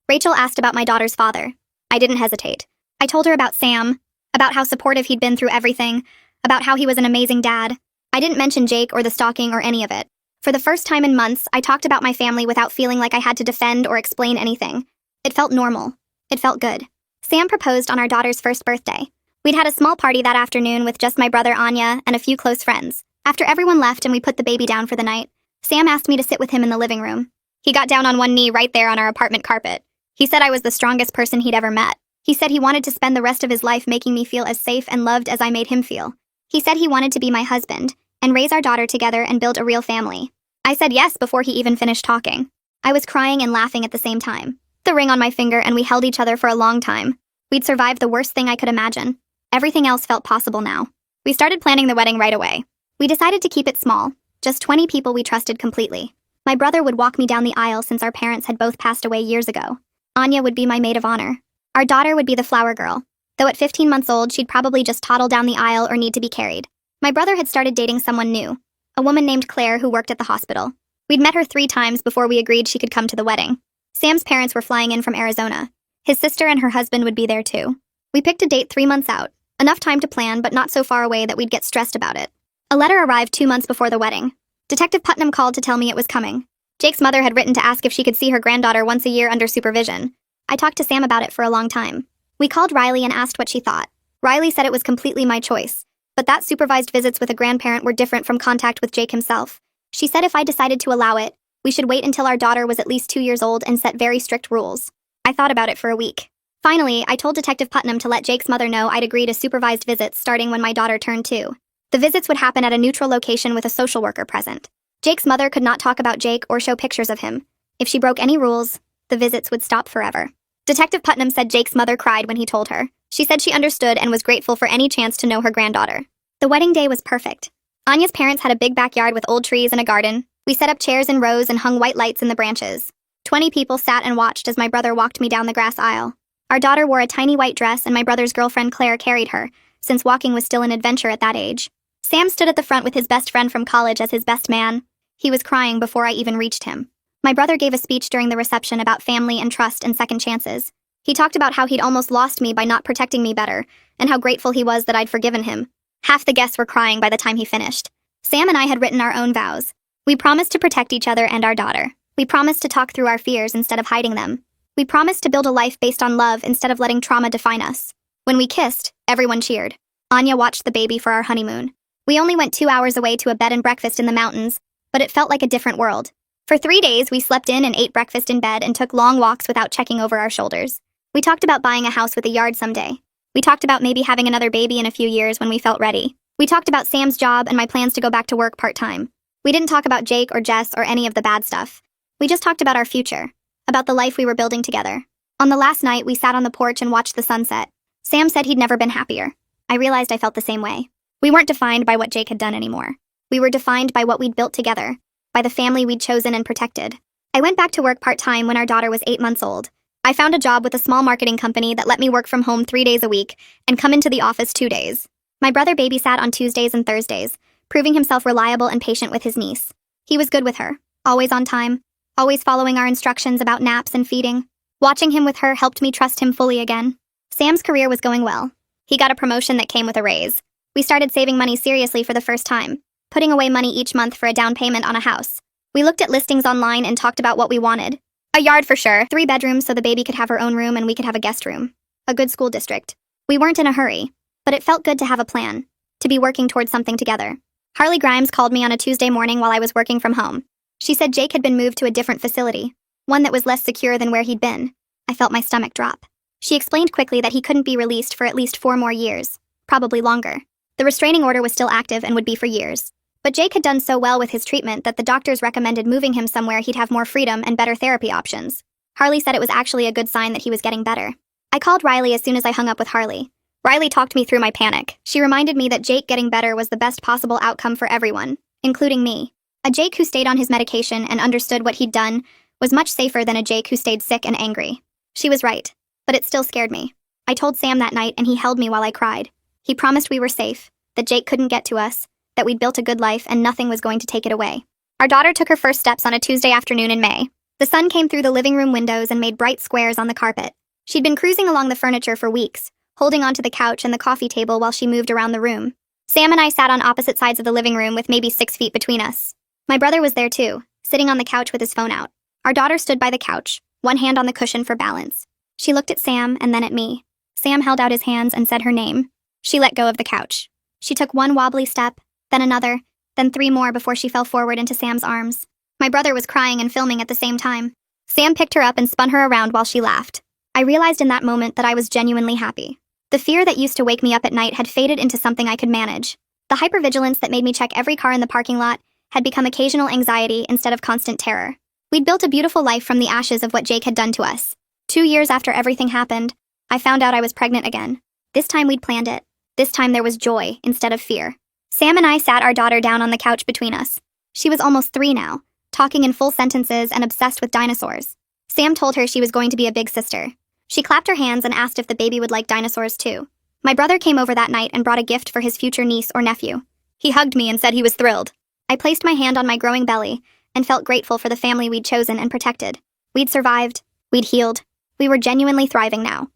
Speaker 1: Rachel asked about my daughter's father. I didn't hesitate. I told her about Sam, about how supportive he'd been through everything, about how he was an amazing dad. I didn't mention Jake or the stalking or any of it. For the first time in months, I talked about my family without feeling like I had to defend or explain anything. It felt normal. It felt good. Sam proposed on our daughter's first birthday. We'd had a small party that afternoon with just my brother Anya and a few close friends. After everyone left and we put the baby down for the night, Sam asked me to sit with him in the living room. He got down on one knee right there on our apartment carpet. He said I was the strongest person he'd ever met. He said he wanted to spend the rest of his life making me feel as safe and loved as I made him feel. He said he wanted to be my husband and raise our daughter together and build a real family. I said yes before he even finished talking. I was crying and laughing at the same time. The ring on my finger, and we held each other for a long time. We'd survived the worst thing I could imagine. Everything else felt possible now. We started planning the wedding right away. We decided to keep it small, just 20 people we trusted completely. My brother would walk me down the aisle since our parents had both passed away years ago. Anya would be my maid of honor. Our daughter would be the flower girl, though at 15 months old she'd probably just toddle down the aisle or need to be carried. My brother had started dating someone new, a woman named Claire who worked at the hospital. We'd met her 3 times before we agreed she could come to the wedding. Sam's parents were flying in from Arizona. His sister and her husband would be there too. We picked a date 3 months out, enough time to plan but not so far away that we'd get stressed about it. A letter arrived 2 months before the wedding. Detective Putnam called to tell me it was coming. Jake's mother had written to ask if she could see her granddaughter once a year under supervision. I talked to Sam about it for a long time. We called Riley and asked what she thought. Riley said it was completely my choice, but that supervised visits with a grandparent were different from contact with Jake himself. She said if I decided to allow it, we should wait until our daughter was at least 2 years old and set very strict rules. I thought about it for a week. Finally, I told Detective Putnam to let Jake's mother know I'd agree to supervised visits starting when my daughter turned 2. The visits would happen at a neutral location with a social worker present. Jake's mother could not talk about Jake or show pictures of him. If she broke any rules, the visits would stop forever. Detective Putnam said Jake's mother cried when he told her. She said she understood and was grateful for any chance to know her granddaughter. The wedding day was perfect. Anya's parents had a big backyard with old trees and a garden. We set up chairs in rows and hung white lights in the branches. 20 people sat and watched as my brother walked me down the grass aisle. Our daughter wore a tiny white dress and my brother's girlfriend Claire carried her, since walking was still an adventure at that age. Sam stood at the front with his best friend from college as his best man. He was crying before I even reached him. My brother gave a speech during the reception about family and trust and second chances. He talked about how he'd almost lost me by not protecting me better, and how grateful he was that I'd forgiven him. Half the guests were crying by the time he finished. Sam and I had written our own vows. We promised to protect each other and our daughter. We promised to talk through our fears instead of hiding them. We promised to build a life based on love instead of letting trauma define us. When we kissed, everyone cheered. Anya watched the baby for our honeymoon. We only went 2 hours away to a bed and breakfast in the mountains, but it felt like a different world. For 3 days, we slept in and ate breakfast in bed and took long walks without checking over our shoulders. We talked about buying a house with a yard someday. We talked about maybe having another baby in a few years when we felt ready. We talked about Sam's job and my plans to go back to work part-time. We didn't talk about Jake or Jess or any of the bad stuff. We just talked about our future, about the life we were building together. On the last night, we sat on the porch and watched the sunset. Sam said he'd never been happier. I realized I felt the same way. We weren't defined by what Jake had done anymore. We were defined by what we'd built together, by the family we'd chosen and protected. I went back to work part-time when our daughter was 8 months old. I found a job with a small marketing company that let me work from home 3 days a week and come into the office 2 days. My brother babysat on Tuesdays and Thursdays, proving himself reliable and patient with his niece. He was good with her, always on time, always following our instructions about naps and feeding. Watching him with her helped me trust him fully again. Sam's career was going well. He got a promotion that came with a raise. We started saving money seriously for the first time, putting away money each month for a down payment on a house. We looked at listings online and talked about what we wanted. A yard for sure, 3 bedrooms so the baby could have her own room and we could have a guest room. A good school district. We weren't in a hurry, but it felt good to have a plan, to be working towards something together. Harley Grimes called me on a Tuesday morning while I was working from home. She said Jake had been moved to a different facility, one that was less secure than where he'd been. I felt my stomach drop. She explained quickly that he couldn't be released for at least 4 more years, probably longer. The restraining order was still active and would be for years. But Jake had done so well with his treatment that the doctors recommended moving him somewhere he'd have more freedom and better therapy options. Harley said it was actually a good sign that he was getting better. I called Riley as soon as I hung up with Harley. Riley talked me through my panic. She reminded me that Jake getting better was the best possible outcome for everyone, including me. A Jake who stayed on his medication and understood what he'd done was much safer than a Jake who stayed sick and angry. She was right, but it still scared me. I told Sam that night and he held me while I cried. He promised we were safe, that Jake couldn't get to us, that we'd built a good life and nothing was going to take it away. Our daughter took her first steps on a Tuesday afternoon in May. The sun came through the living room windows and made bright squares on the carpet. She'd been cruising along the furniture for weeks, holding onto the couch and the coffee table while she moved around the room. Sam and I sat on opposite sides of the living room with maybe 6 feet between us. My brother was there too, sitting on the couch with his phone out. Our daughter stood by the couch, one hand on the cushion for balance. She looked at Sam and then at me. Sam held out his hands and said her name. She let go of the couch. She took one wobbly step, then another, then 3 more before she fell forward into Sam's arms. My brother was crying and filming at the same time. Sam picked her up and spun her around while she laughed. I realized in that moment that I was genuinely happy. The fear that used to wake me up at night had faded into something I could manage. The hypervigilance that made me check every car in the parking lot had become occasional anxiety instead of constant terror. We'd built a beautiful life from the ashes of what Jake had done to us. 2 years after everything happened, I found out I was pregnant again. This time we'd planned it. This time there was joy instead of fear. Sam and I sat our daughter down on the couch between us. She was almost 3 now, talking in full sentences and obsessed with dinosaurs. Sam told her she was going to be a big sister. She clapped her hands and asked if the baby would like dinosaurs too. My brother came over that night and brought a gift for his future niece or nephew. He hugged me and said he was thrilled. I placed my hand on my growing belly and felt grateful for the family we'd chosen and protected. We'd survived. We'd healed. We were genuinely thriving now.